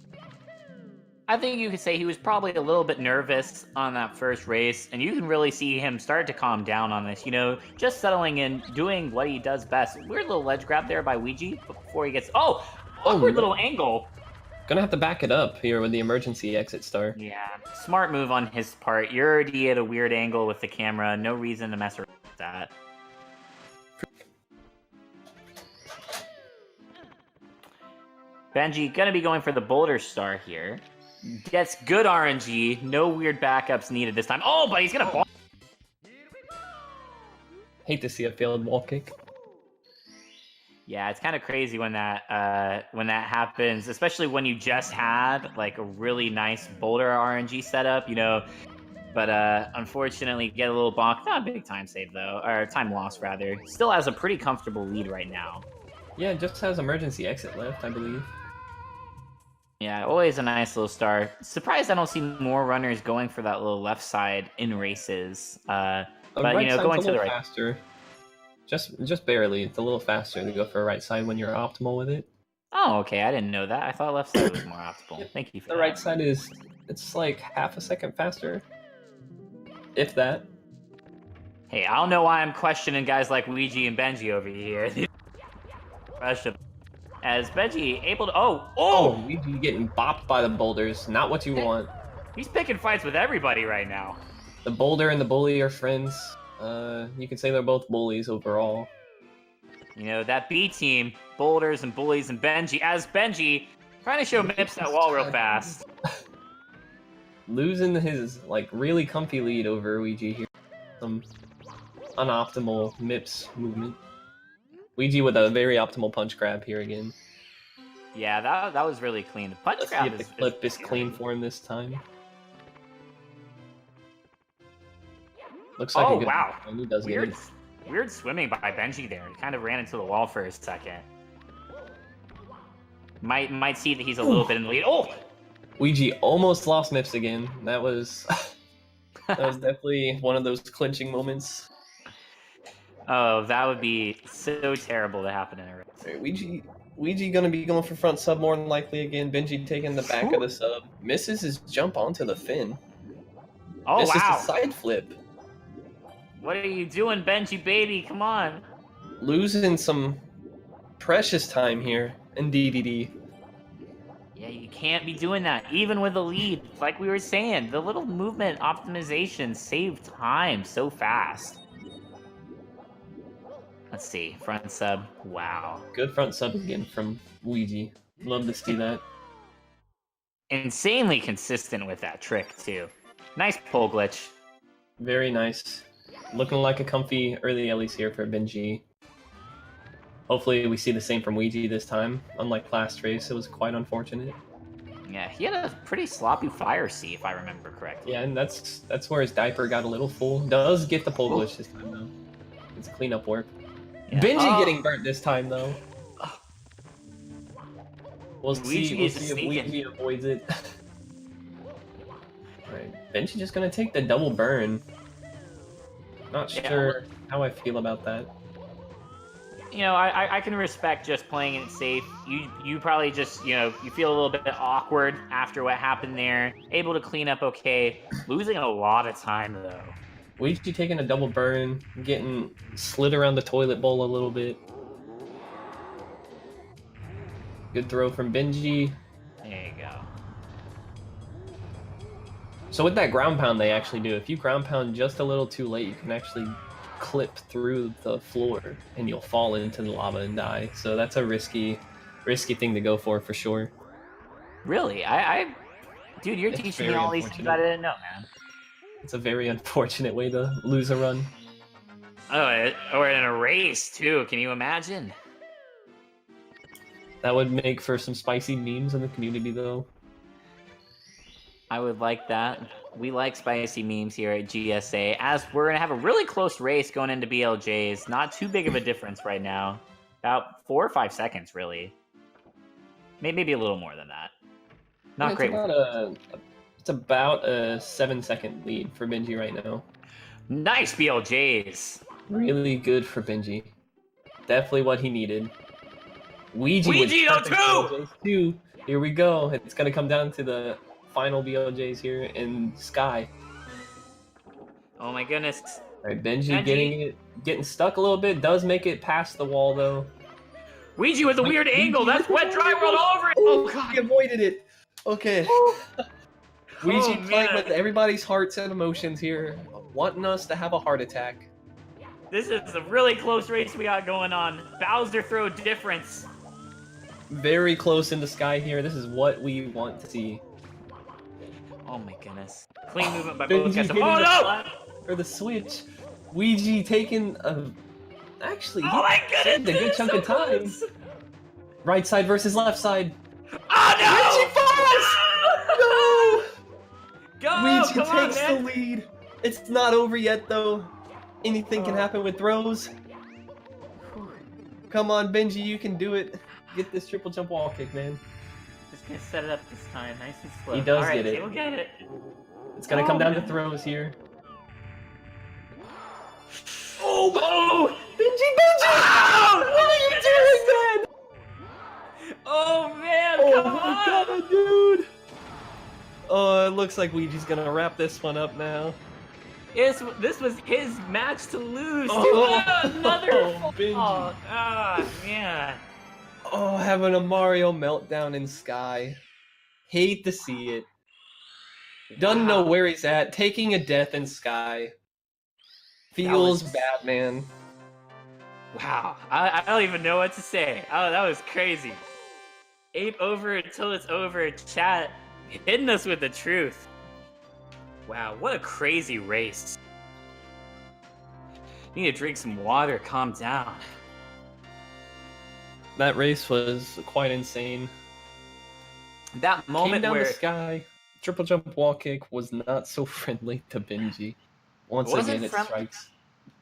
Speaker 1: I think you could say he was probably a little bit nervous on that first race, and you can really see him start to calm down on this. Just settling in, doing what he does best. Weird little ledge grab there by Weegee before he gets. Oh, awkward little angle.
Speaker 2: Gonna have to back it up here with the emergency exit star.
Speaker 1: Yeah, smart move on his part. You're already at a weird angle with the camera. No reason to mess around with that. Benji gonna be going for the boulder star here. Gets good RNG. No weird backups needed this time. Oh, but he's gonna ball.
Speaker 2: Hate to see a failed wall kick.
Speaker 1: Yeah, it's kind of crazy when that happens, especially when you just had like a really nice boulder RNG setup, But unfortunately, get a little bonk. Not a big time save though, or time loss rather. Still has a pretty comfortable lead right now.
Speaker 2: Yeah, just has emergency exit left, I believe.
Speaker 1: Yeah, always a nice little start. Surprised I don't see more runners going for that little left side in races. But
Speaker 2: right
Speaker 1: going to the right.
Speaker 2: Faster. Just barely. It's a little faster to go for a right side when you're optimal with it.
Speaker 1: Oh, okay. I didn't know that. I thought left side was more optimal. Thank you for that.
Speaker 2: The right side it's like half a second faster. If that.
Speaker 1: Hey, I don't know why I'm questioning guys like Weegee and Benji over here. As Benji able to... Oh!
Speaker 2: Weegee getting bopped by the boulders. Not what you want.
Speaker 1: He's picking fights with everybody right now.
Speaker 2: The boulder and the bully are friends. You could say they're both bullies overall.
Speaker 1: That B team, boulders and bullies and Benji. As Benji trying to show Mips that wall real fast.
Speaker 2: Losing his, really comfy lead over Weegee here. Some unoptimal Mips movement. Weegee with a very optimal punch grab here again.
Speaker 1: Yeah, that was really clean. The punch grab
Speaker 2: the clip is clean for him this time. Looks like a good
Speaker 1: wow.
Speaker 2: He does
Speaker 1: weird swimming by Benji there. He kind of ran into the wall for a second. Might see that he's a little bit in the lead. Oh!
Speaker 2: Weegee almost lost Mips again. That was definitely one of those clinching moments.
Speaker 1: Oh, that would be so terrible to happen in a race.
Speaker 2: Right, Weegee gonna be going for front sub more than likely again. Benji taking the back of the sub. Misses his jump onto the fin.
Speaker 1: Oh,
Speaker 2: Misses
Speaker 1: wow.
Speaker 2: the side flip.
Speaker 1: What are you doing, Benji baby? Come on.
Speaker 2: Losing some precious time here in DDD.
Speaker 1: Yeah, you can't be doing that, even with the lead. Like we were saying, the little movement optimization save time so fast. Let's see, front sub. Wow.
Speaker 2: Good front sub again from Weegee. Love to see that.
Speaker 1: Insanely consistent with that trick, too. Nice pole glitch.
Speaker 2: Very nice. Looking like a comfy early Ellie's here for Benji. Hopefully we see the same from Weegee this time. Unlike last race, it was quite unfortunate.
Speaker 1: Yeah, he had a pretty sloppy fire C, if I remember correctly.
Speaker 2: Yeah, and that's where his diaper got a little full. Does get the pole glitch this time, though. It's cleanup work. Yeah. Benji getting burnt this time, though. We'll see if Weegee avoids it. Alright, Benji just gonna take the double burn. Not sure how I feel about that.
Speaker 1: I can respect just playing it safe. You probably just, you feel a little bit awkward after what happened there. Able to clean up okay. Losing a lot of time, though.
Speaker 2: Weegee taking a double burn, getting slid around the toilet bowl a little bit. Good throw from Benji.
Speaker 1: There you go.
Speaker 2: So with that ground pound they actually do, if you ground pound just a little too late, you can actually clip through the floor and you'll fall into the lava and die. So that's a risky thing to go for sure.
Speaker 1: Really? Dude, you're teaching me all these things I didn't know, man.
Speaker 2: It's a very unfortunate way to lose a run.
Speaker 1: Oh, or in a race, too. Can you imagine?
Speaker 2: That would make for some spicy memes in the community, though.
Speaker 1: I would like that. We like spicy memes here at GSA, as we're going to have a really close race going into BLJs. Not too big of a difference right now. About 4 or 5 seconds, really. Maybe a little more than that. Not great.
Speaker 2: It's about a 7-second lead for Benji right now.
Speaker 1: Nice BLJs.
Speaker 2: Really good for Benji. Definitely what he needed.
Speaker 1: Weegee14!
Speaker 2: Here we go. It's gonna come down to the final BLJs here in Sky.
Speaker 1: Oh my goodness.
Speaker 2: All right, Benji getting stuck a little bit. Does make it past the wall though.
Speaker 1: Weegee with a weird angle. That's wet dry world all over it.
Speaker 2: Oh god, he avoided it. Okay. Weegee playing
Speaker 1: man.
Speaker 2: with everybody's hearts and emotions here, wanting us to have a heart attack.
Speaker 1: This is a really close race we got going on. Bowser throw difference.
Speaker 2: Very close in the Sky here. This is what we want to see.
Speaker 1: Oh my goodness. Clean movement by both guys.
Speaker 2: Oh no! For the switch. Weegee taking a... Actually,
Speaker 1: oh my goodness,
Speaker 2: a good chunk of time. Right side versus left side.
Speaker 1: Oh no!
Speaker 2: Weegee falls! No!
Speaker 1: Go!
Speaker 2: Weegee takes the lead. It's not over yet though. Anything can happen with throws. Come on, Benji, you can do it. Get this triple jump wall kick, man.
Speaker 1: Just gonna set it up this time, nice and slow.
Speaker 2: He does get it.
Speaker 1: He'll get it.
Speaker 2: It's gonna come down to throws here.
Speaker 1: Oh!
Speaker 2: Benji!
Speaker 1: Oh,
Speaker 2: What are you doing, man?
Speaker 1: Oh man, come on!
Speaker 2: God, dude! Oh, it looks like Weegee's gonna wrap this one up now.
Speaker 1: This was his match to lose.
Speaker 2: Another
Speaker 1: Benji. Oh, man.
Speaker 2: Oh, having a Mario meltdown in Sky. Hate to see it. Doesn't know where he's at. Taking a death in Sky. Feels bad, man.
Speaker 1: Wow. I don't even know what to say. Oh, that was crazy. Ape over until it's over. Chat hitting us with the truth. Wow, what a crazy race. Need to drink some water, calm down.
Speaker 2: That race was quite insane.
Speaker 1: That moment
Speaker 2: came down
Speaker 1: where
Speaker 2: the Sky, triple jump wall kick was not so friendly to Benji. Once again, it strikes.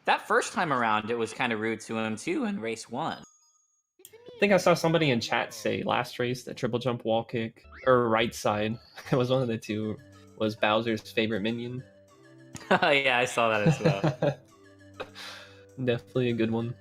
Speaker 1: That first time around, it was kind of rude to him too in race 1.
Speaker 2: I think I saw somebody in chat say last race that triple jump wall kick, or right side, it was one of the two, was Bowser's favorite minion.
Speaker 1: Yeah, I saw that as well.
Speaker 2: Definitely a good one.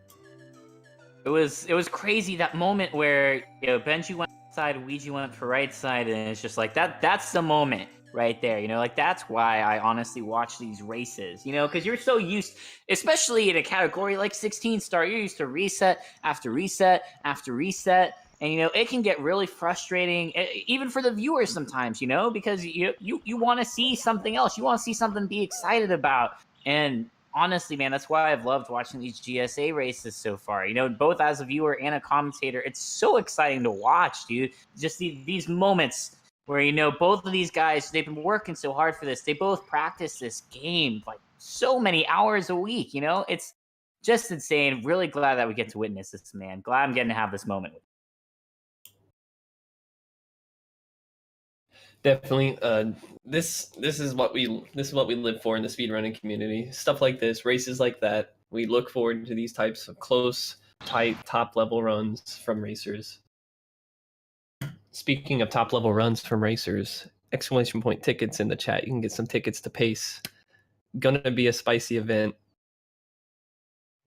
Speaker 1: It was crazy, that moment where, you know, Benji went side, Weegee went for right side, and it's just like that's the moment right there, you know, like that's why I honestly watch these races, you know, because you're so used, especially in a category like 16 star, you're used to reset after reset after reset, and you know it can get really frustrating, even for the viewers sometimes, you know, because you want to see something else, you want to see something to be excited about. And honestly, man, that's why I've loved watching these GSA races so far, you know, both as a viewer and a commentator. It's so exciting to watch, dude. Just these moments where, you know, both of these guys, they've been working so hard for this. They both practice this game like so many hours a week, you know? It's just insane. Really glad that we get to witness this, man. Glad I'm getting to have this moment.
Speaker 2: Definitely. This is what we live for in the speedrunning community. Stuff like this, races like that. We look forward to these types of close, tight, top level runs from racers. Speaking of top level runs from racers, exclamation point tickets in the chat. You can get some tickets to Pace. Gonna be a spicy event.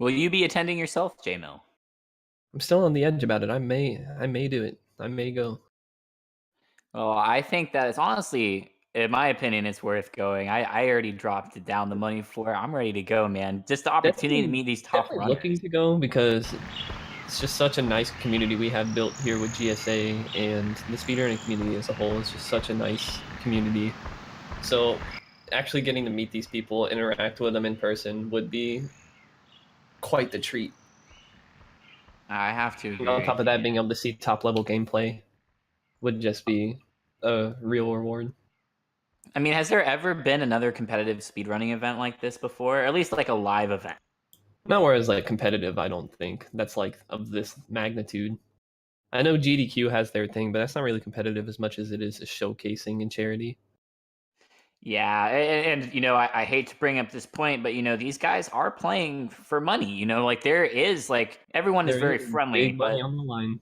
Speaker 1: Will you be attending yourself, J-Mill?
Speaker 2: I'm still on the edge about it. I may do it. I may go.
Speaker 1: Well, I think that it's honestly, in my opinion, it's worth going. I already dropped down the money for it. I'm ready to go, man. Just the opportunity to meet these top runners.
Speaker 2: Looking to go because it's just such a nice community we have built here with GSA, and the speedrunning community as a whole is just such a nice community. So actually getting to meet these people, interact with them in person would be quite the treat.
Speaker 1: I have to agree.
Speaker 2: On top of that, being able to see top level gameplay would just be a real reward.
Speaker 1: I mean, has there ever been another competitive speedrunning event like this before? Or at least like a live event?
Speaker 2: Not where it's like competitive, I don't think. That's like of this magnitude. I know GDQ has their thing, but that's not really competitive as much as it is a showcasing and charity.
Speaker 1: Yeah, and you know, I hate to bring up this point, but you know, these guys are playing for money. You know, like there is like everyone is very friendly,
Speaker 2: big money on the line.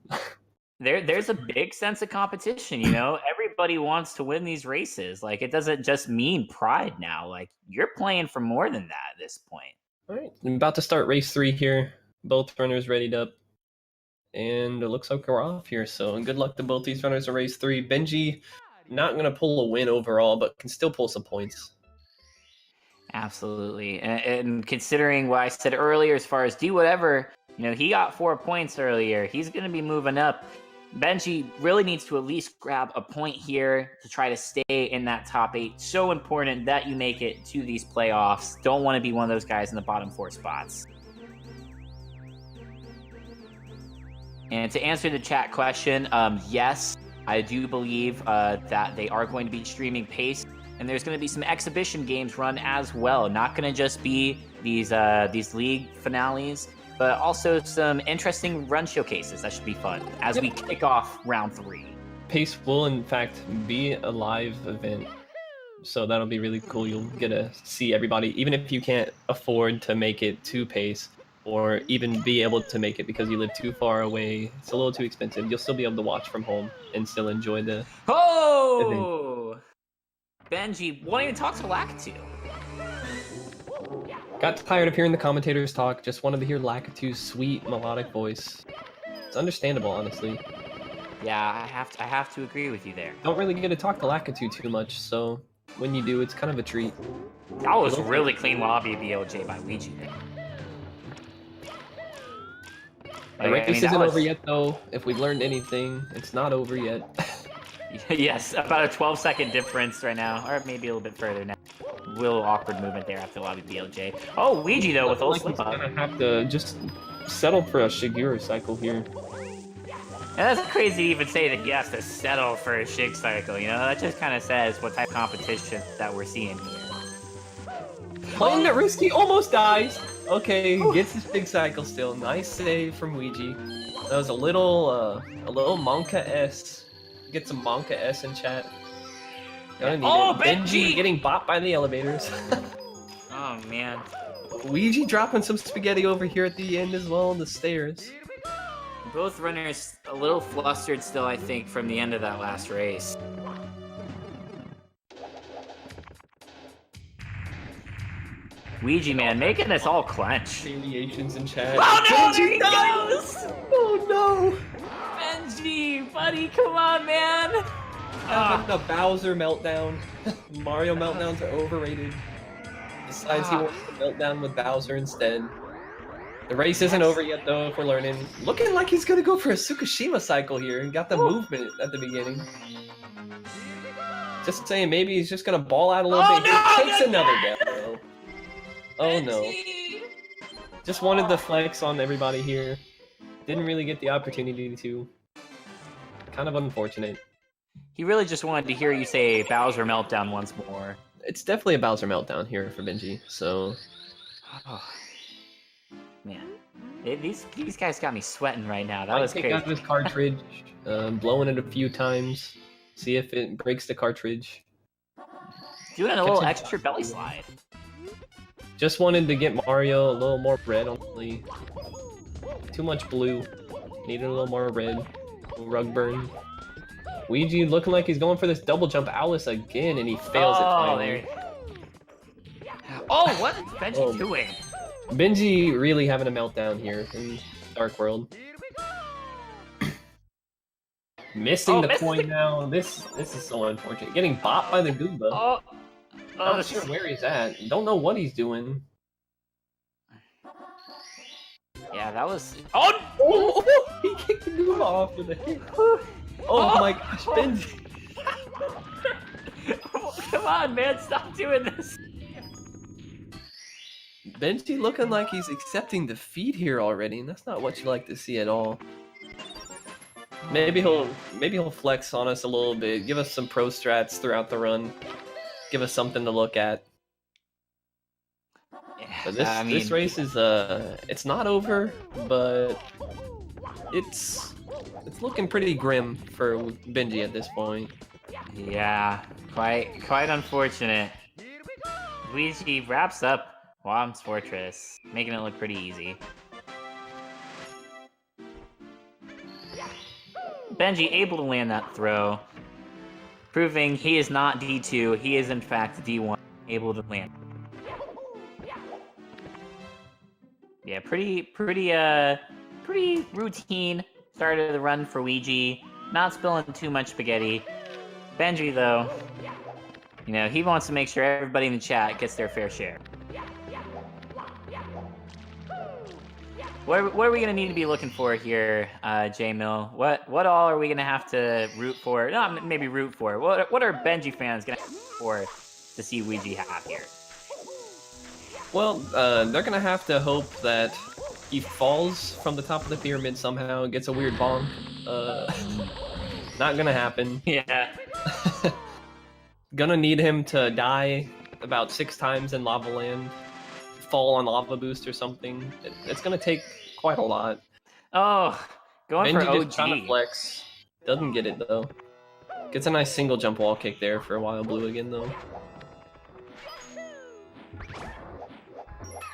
Speaker 1: There's a big sense of competition. You know, everybody wants to win these races. Like it doesn't just mean pride now. Like you're playing for more than that at this point.
Speaker 2: All right, I'm about to start race 3 here. Both runners readied up. And it looks like we're off here, so good luck to both these runners in race 3. Benji, not going to pull a win overall, but can still pull some points.
Speaker 1: Absolutely. And considering what I said earlier, as far as do whatever, he got 4 points earlier. He's going to be moving up. Benji really needs to at least grab a point here to try to stay in that top 8. So important that you make it to these playoffs. Don't want to be one of those guys in the bottom 4 spots. And to answer the chat question, yes, I do believe that they are going to be streaming Pace, and there's going to be some exhibition games run as well. Not going to just be these league finales, but also some interesting run showcases. That should be fun as we kick off round 3.
Speaker 2: Pace will, in fact, be a live event, so that'll be really cool. You'll get to see everybody, even if you can't afford to make it to Pace, or even be able to make it because you live too far away. It's a little too expensive. You'll still be able to watch from home and still enjoy the
Speaker 1: event. Benji, why don't you talk to Lakitu?
Speaker 2: Got tired of hearing the commentators talk. Just wanted to hear Lakitu's sweet melodic voice. It's understandable, honestly.
Speaker 1: Yeah, I have to agree with you there.
Speaker 2: Don't really get to talk to Lakitu too much, so when you do, it's kind of a treat.
Speaker 1: That was really clean lobby BLJ by Weegee there.
Speaker 2: The race isn't over yet, though. If we've learned anything, it's not over yet.
Speaker 1: Yes, about a 12-second difference right now, or maybe a little bit further now. Real awkward movement there after lobby BLJ. Oh, Weegee though with old slip up.
Speaker 2: Gonna have to just settle for a Shigeru cycle here.
Speaker 1: And that's crazy to even say that he has to settle for a Shig cycle. That just kind of says what type of competition that we're seeing here.
Speaker 2: Playing it risky, almost dies. Okay, gets his big cycle still. Nice save from Weegee. That was a little Monka S. Get some Monka S in chat. Benji getting bopped by the elevators.
Speaker 1: Oh man.
Speaker 2: Weegee dropping some spaghetti over here at the end as well on the stairs.
Speaker 1: Both runners a little flustered still, I think, from the end of that last race. Weegee, man, making us all clench.
Speaker 2: Variations in chat.
Speaker 1: Oh no, there he goes!
Speaker 2: Oh no!
Speaker 1: Benji, buddy, come on, man!
Speaker 2: Having a Bowser meltdown. Mario meltdowns are overrated. Besides, he wants to meltdown with Bowser instead. The race isn't over yet, though, if we're learning. Looking like he's gonna go for a Tsukishima cycle here and got the movement at the beginning. Just saying, maybe he's just gonna ball out a little bit.
Speaker 1: No,
Speaker 2: He takes another down. Oh no. Just wanted to flex on everybody here. Didn't really get the opportunity to. Kind of unfortunate.
Speaker 1: He really just wanted to hear you say Bowser meltdown once more.
Speaker 2: It's definitely a Bowser meltdown here for Benji, so...
Speaker 1: Oh, man. These guys got me sweating right now. That was crazy.
Speaker 2: Take out this cartridge, blowing it a few times, see if it breaks the cartridge.
Speaker 1: Doing a little extra belly slide.
Speaker 2: Just wanted to get Mario a little more red on the... Too much blue. Needed a little more red. Rug burn. Weegee looking like he's going for this double jump Alice again, and he fails it finally.
Speaker 1: Oh, what is Benji doing?
Speaker 2: Benji really having a meltdown here in Dark World. Missing the point now. This is so unfortunate. Getting bopped by the Goomba. Not sure where he's at. Don't know what he's doing.
Speaker 1: Yeah, that was...
Speaker 2: Oh! He kicked the Goomba off with a hit. Oh my gosh, Benji!
Speaker 1: Come on, man, stop doing this!
Speaker 2: Benji looking like he's accepting defeat here already, and that's not what you like to see at all. Maybe he'll flex on us a little bit, give us some pro strats throughout the run, give us something to look at. But this race is it's not over, but it's looking pretty grim for Benji at this point.
Speaker 1: Yeah, quite unfortunate. Weegee wraps up Wom's Fortress, making it look pretty easy. Benji able to land that throw, proving he is not D2, he is in fact D1, able to land. Yeah, pretty routine Start of the run for Weegee. Not spilling too much spaghetti. Benji, though, you know, he wants to make sure everybody in the chat gets their fair share. What are we going to need to be looking for here, J-Mill? What all are we going to have to root for? No, maybe root for. What are Benji fans going to root for to see Weegee have here?
Speaker 2: Well, they're going to have to hope that he falls from the top of the pyramid somehow and gets a weird bonk. Not going to happen.
Speaker 1: Yeah.
Speaker 2: Gonna need him to die about 6 times in Lava Land, fall on Lava Boost or something. It's gonna take quite a lot.
Speaker 1: Oh, going
Speaker 2: Benji
Speaker 1: for OG.
Speaker 2: just trying to flex. Doesn't get it though. Gets a nice single jump wall kick there for Wild Blue again though.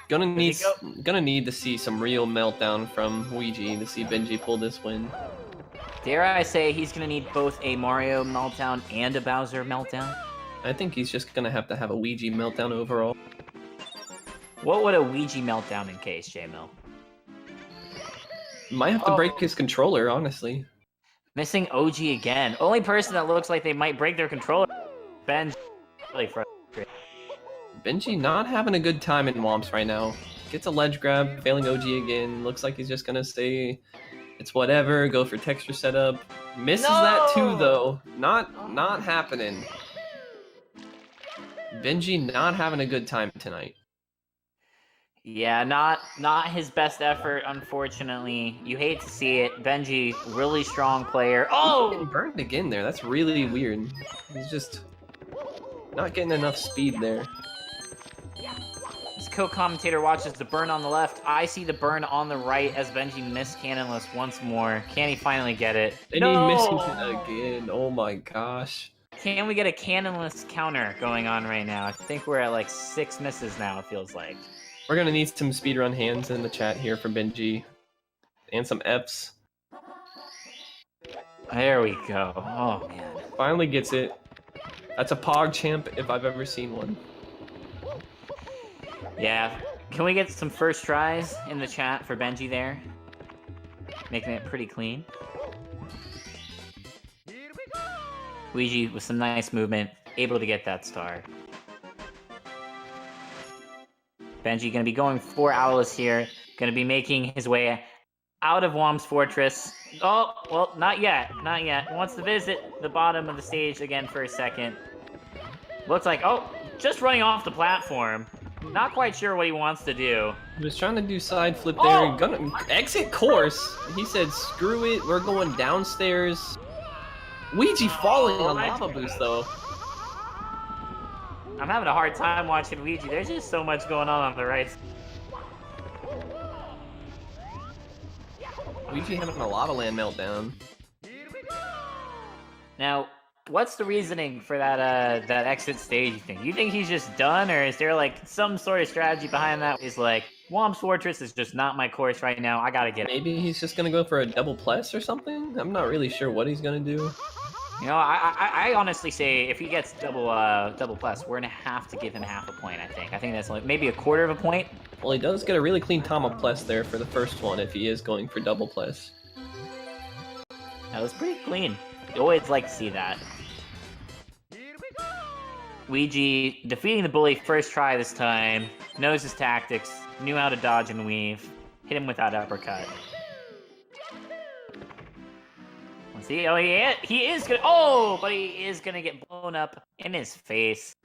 Speaker 2: Gonna need to see some real meltdown from Weegee to see Benji pull this win.
Speaker 1: Dare I say he's gonna need both a Mario meltdown and a Bowser meltdown?
Speaker 2: I think he's just gonna have to have a Weegee meltdown overall.
Speaker 1: What would a Weegee meltdown in case, J-Mill?
Speaker 2: Might have to break his controller, honestly.
Speaker 1: Missing OG again. Only person that looks like they might break their controller. Benji. Really frustrated.
Speaker 2: Benji not having a good time in Womps right now. Gets a ledge grab, failing OG again. Looks like he's just gonna stay. It's whatever. Go for texture setup. Misses that too though. Not happening. Benji not having a good time tonight.
Speaker 1: Yeah, not his best effort, unfortunately. You hate to see it. Benji, really strong player. Oh!
Speaker 2: He's getting burned again there. That's really weird. He's just not getting enough speed there.
Speaker 1: This co-commentator watches the burn on the left. I see the burn on the right as Benji missed cannonless once more. Can he finally get it?
Speaker 2: And he misses it again. Oh my gosh.
Speaker 1: Can we get a cannonless counter going on right now? I think we're at like 6 misses now, it feels like.
Speaker 2: We're gonna need some speedrun hands in the chat here for Benji. And some Fs.
Speaker 1: There we go. Oh, man.
Speaker 2: Finally gets it. That's a Pog champ if I've ever seen one.
Speaker 1: Yeah. Can we get some first tries in the chat for Benji there? Making it pretty clean. Weegee with some nice movement, able to get that star. Benji gonna be going for Owlus here. Gonna be making his way out of Wom's Fortress. Oh, well, not yet. Not yet. Wants to visit the bottom of the stage again for a second. Looks like, oh, just running off the platform. Not quite sure what he wants to do.
Speaker 2: He was trying to do side flip there. Gonna exit course. He said, screw it, we're going downstairs. Weegee falling on Lava Boost though.
Speaker 1: I'm having a hard time watching Weegee. There's just so much going on the right.
Speaker 2: Weegee having a Lava Land meltdown.
Speaker 1: Now, what's the reasoning for that that exit stage thing? You think he's just done, or is there like some sort of strategy behind that? Is like, Wom's Fortress is just not my course right now. I gotta get it.
Speaker 2: Maybe he's just gonna go for a double plus or something? I'm not really sure what he's gonna do.
Speaker 1: You know, I honestly say if he gets double plus, we're gonna have to give him half a point. I think that's like maybe a quarter of a point.
Speaker 2: Well, he does get a really clean Tama plus there for the first one if he is going for double plus.
Speaker 1: That was pretty clean. You always like to see that. Weegee defeating the bully first try this time. Knows his tactics. Knew how to dodge and weave. Hit him with that uppercut. Let's see. Oh, he is gonna. Oh, but he is gonna get blown up in his face.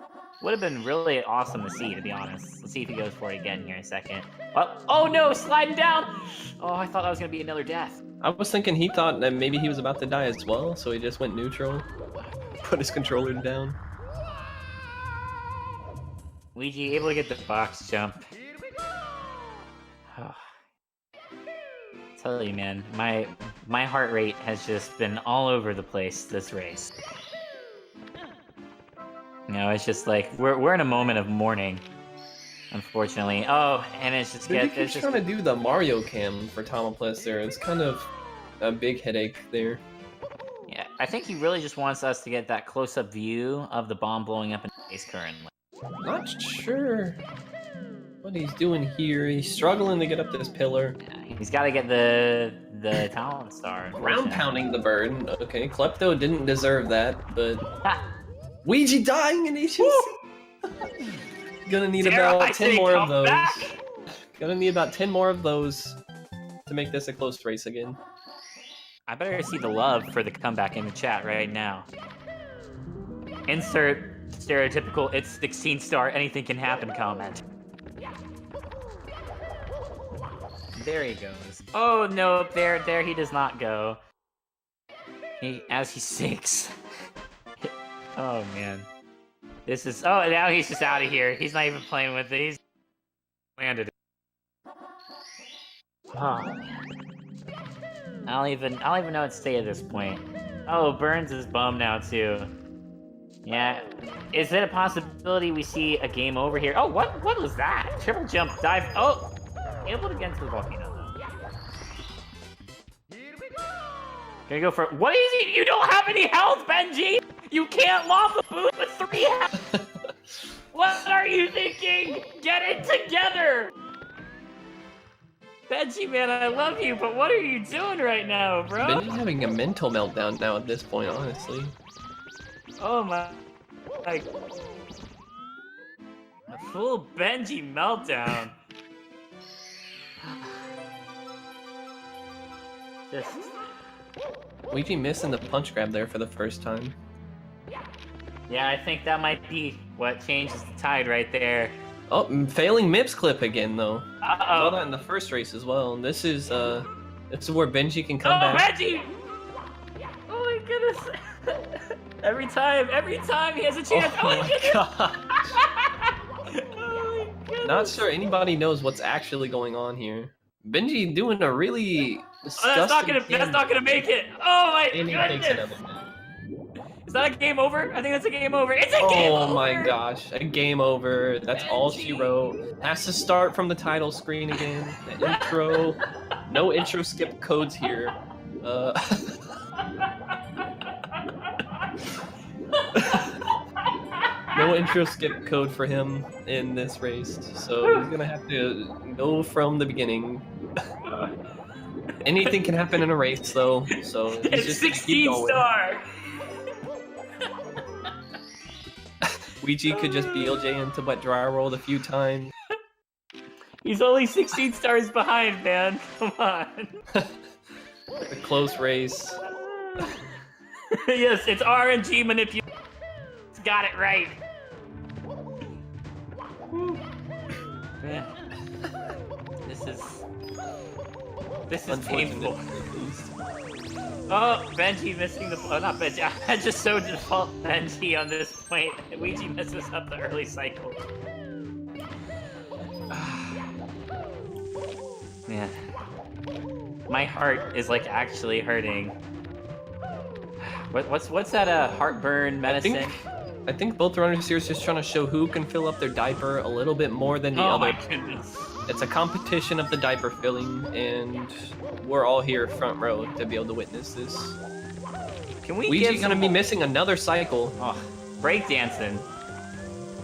Speaker 1: Would have been really awesome to see, to be honest. Let's see if he goes for it again here in a second. Oh no, sliding down! Oh, I thought that was gonna be another death.
Speaker 2: I was thinking he thought that maybe he was about to die as well, so he just went neutral. Put his controller down.
Speaker 1: Weegee able to get the box jump. Oh. Tell you, man, my heart rate has just been all over the place this race. You know, it's just like we're in a moment of mourning, unfortunately. Oh, and it's just
Speaker 2: He's trying to do the Mario cam for Tama Plus there. It's kind of a big headache there.
Speaker 1: Yeah, I think he really just wants us to get that close-up view of the bomb blowing up in space currently.
Speaker 2: Not sure what he's doing here. He's struggling to get up this pillar.
Speaker 1: Yeah, He's got to get the talent star.
Speaker 2: Ground pounding the bird. Okay, Klepto didn't deserve that, but
Speaker 1: Ha!
Speaker 2: Weegee dying in HMC. Gonna need
Speaker 1: Dare I
Speaker 2: about 10
Speaker 1: say
Speaker 2: more of
Speaker 1: come
Speaker 2: those.
Speaker 1: back?
Speaker 2: Gonna need about 10 more of those to make this a close race again.
Speaker 1: I better see the love for the comeback in the chat right now. Insert stereotypical "it's 16 star, anything can happen" comment. There he goes. Oh no, there he does not go. As he sinks. Oh man. This is, oh, now he's just out of here. He's not even playing with it. He's landed it. Oh man. I don't even know what to say at this point. Oh, Burns is bummed now too. Yeah. Is it a possibility we see a game over here? Oh, what was that? Triple jump dive. Oh, able to get into the volcano though. Gonna go for, what is it? You don't have any health, Benji! You can't lava boot with 3 health! What are you thinking? Get it together! Benji, man, I love you, but what are you doing right now, bro?
Speaker 2: Benji's having a mental meltdown now at this point, honestly.
Speaker 1: Oh my... Like... A full Benji meltdown. Just...
Speaker 2: Weegee missing the punch grab there for the first time.
Speaker 1: Yeah, I think that might be what changes the tide right there.
Speaker 2: Oh, failing Mips clip again though.
Speaker 1: Uh-oh.
Speaker 2: Saw that in the first race as well. And this is where Benji can come back.
Speaker 1: Benji! Oh my goodness! every time he has a chance. Oh my goodness!
Speaker 2: God.
Speaker 1: Oh my goodness!
Speaker 2: Not sure anybody knows what's actually going on here. Benji doing a really disgusting
Speaker 1: that's not gonna make it. Oh my
Speaker 2: and he takes
Speaker 1: goodness!
Speaker 2: another minute.
Speaker 1: Is that a game over? I think that's a game over. It's a game over!
Speaker 2: Oh my gosh, a game over. That's all she wrote. Has to start from the title screen again. The intro. No intro skip codes here. No intro skip code for him in this race. So he's gonna have to go from the beginning. Anything can happen in a race though, so he's
Speaker 1: it's
Speaker 2: just
Speaker 1: 16 star!
Speaker 2: Weegee could just BLJ into wet dry rolled a few times.
Speaker 1: He's only 16 stars behind, man. Come on.
Speaker 2: A close race.
Speaker 1: Yes, it's RNG manipulation. It's got it right. Man. This is painful. Oh, Benji missing the... Oh, not Benji. I just so default Benji on this point. Weegee messes up the early cycle. Man. My heart is, like, actually hurting. What's that, heartburn medicine?
Speaker 2: I think both runners here is just trying to show who can fill up their diaper a little bit more than the other.
Speaker 1: Oh my goodness.
Speaker 2: It's a competition of the diaper filling, and we're all here front row to be able to witness this.
Speaker 1: Can we
Speaker 2: Weegee's gonna be missing another cycle.
Speaker 1: Oh, breakdancing.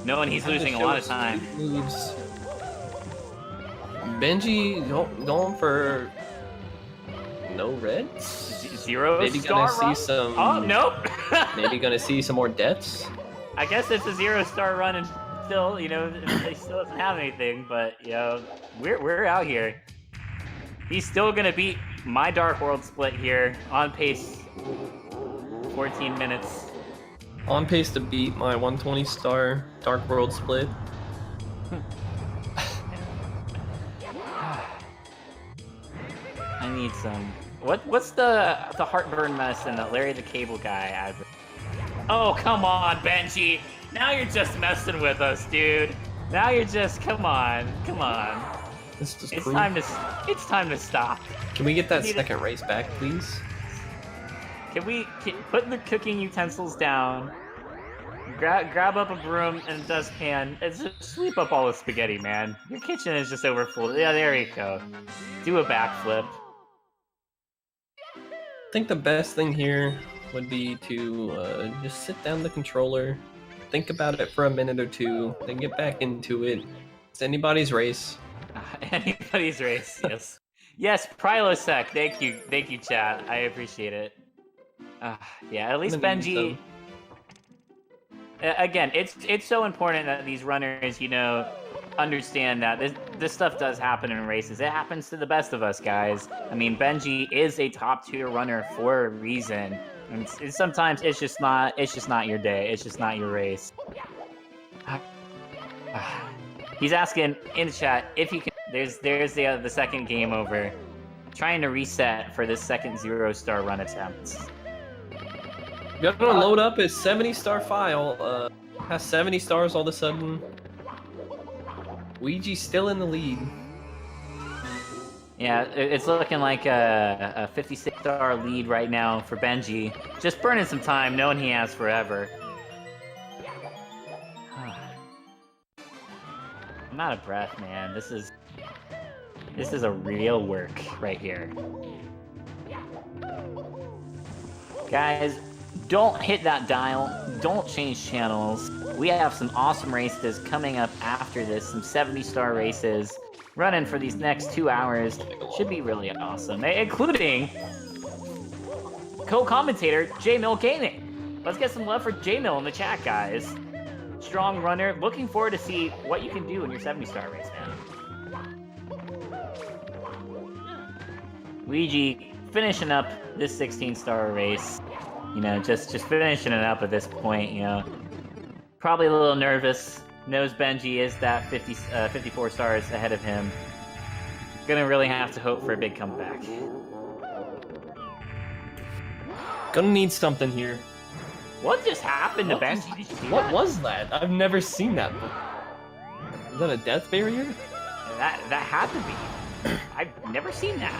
Speaker 1: Knowing he's losing a lot of time.
Speaker 2: Moves. Benji going for no reds?
Speaker 1: Zero
Speaker 2: maybe
Speaker 1: star
Speaker 2: gonna
Speaker 1: run?
Speaker 2: see some.
Speaker 1: Oh, nope.
Speaker 2: Maybe gonna see some more deaths.
Speaker 1: I guess it's a 0-star run and still, you know, he still doesn't have anything, but, you know, we're out here. He's still gonna beat my Dark World split here on pace 14 minutes.
Speaker 2: On pace to beat my 120-star Dark World split.
Speaker 1: I need some. What's the heartburn medicine that Larry the Cable Guy had? Oh, come on, Benji. Now you're just messing with us, dude. Now you're just, come on.
Speaker 2: This is
Speaker 1: It's time to stop.
Speaker 2: Can we get that second race back, please?
Speaker 1: Can put the cooking utensils down, grab up a broom and a dustpan, and just sweep up all the spaghetti, man. Your kitchen is just overfull. Yeah, there you go. Do a backflip.
Speaker 2: I think the best thing here would be to just sit down the controller, think about it for a minute or two, then get back into it. It's anybody's race.
Speaker 1: Anybody's race, yes. Yes, Prilosec. Thank you, chat. I appreciate it. Yeah, at least Benji. Again, it's so important that these runners, you know, understand that this stuff does happen in races. It happens to the best of us, guys. I mean, Benji is a top tier runner for a reason, and sometimes it's just not your day. It's just not your race. He's asking in the chat if you can. There's the second game over. Trying to reset for this second 0-star run attempt.
Speaker 2: Gonna load up his 70-star file. Has 70 stars all of a sudden. Weegee's still in the lead.
Speaker 1: Yeah, it's looking like a 56-star lead right now for Benji. Just burning some time, knowing he has forever. I'm out of breath, man. This is a real work right here. Guys, don't hit that dial. Don't change channels. We have some awesome races coming up after this. Some 70-star races running for these next 2 hours. Should be really awesome, including co-commentator J-Mill Gaming. Let's get some love for J-Mill in the chat, guys. Strong runner. Looking forward to see what you can do in your 70-star race, man. Weegee finishing up this 16-star race. You know, just finishing it up at this point, you know. Probably a little nervous. Knows Benji is that 54 stars ahead of him. Gonna really have to hope for a big comeback.
Speaker 2: Gonna need something here.
Speaker 1: What just happened to Benji? Did you see
Speaker 2: What
Speaker 1: that?
Speaker 2: was that? I've never seen that before. Is that a death barrier?
Speaker 1: That had to be. I've never seen that.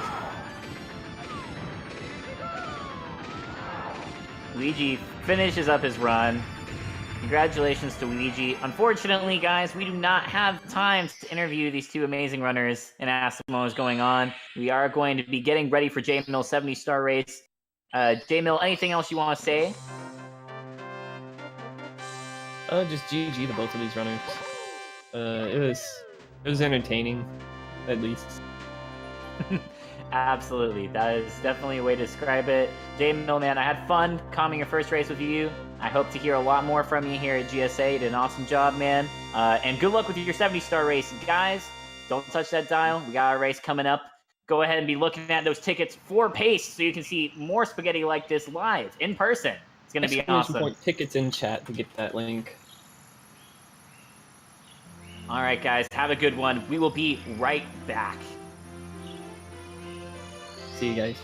Speaker 1: Weegee finishes up his run. Congratulations to Weegee. Unfortunately, guys, we do not have time to interview these two amazing runners and ask them what was going on. We are going to be getting ready for J-Mill's 70-star race. J-Mill, anything else you want to say?
Speaker 2: Just GG to both of these runners. It was entertaining, at least.
Speaker 1: Absolutely, that is definitely a way to describe it. J-Mill, man, I had fun calming your first race with you. I hope to hear a lot more from you here at GSA. You did an awesome job, man. And good luck with your 70-star race. Guys, don't touch that dial. We got our race coming up. Go ahead and be looking at those tickets for Pace so you can see more spaghetti like this live, in person. It's going to be awesome.
Speaker 2: Tickets in chat to get that link.
Speaker 1: All right, guys, have a good one. We will be right back.
Speaker 2: See you guys.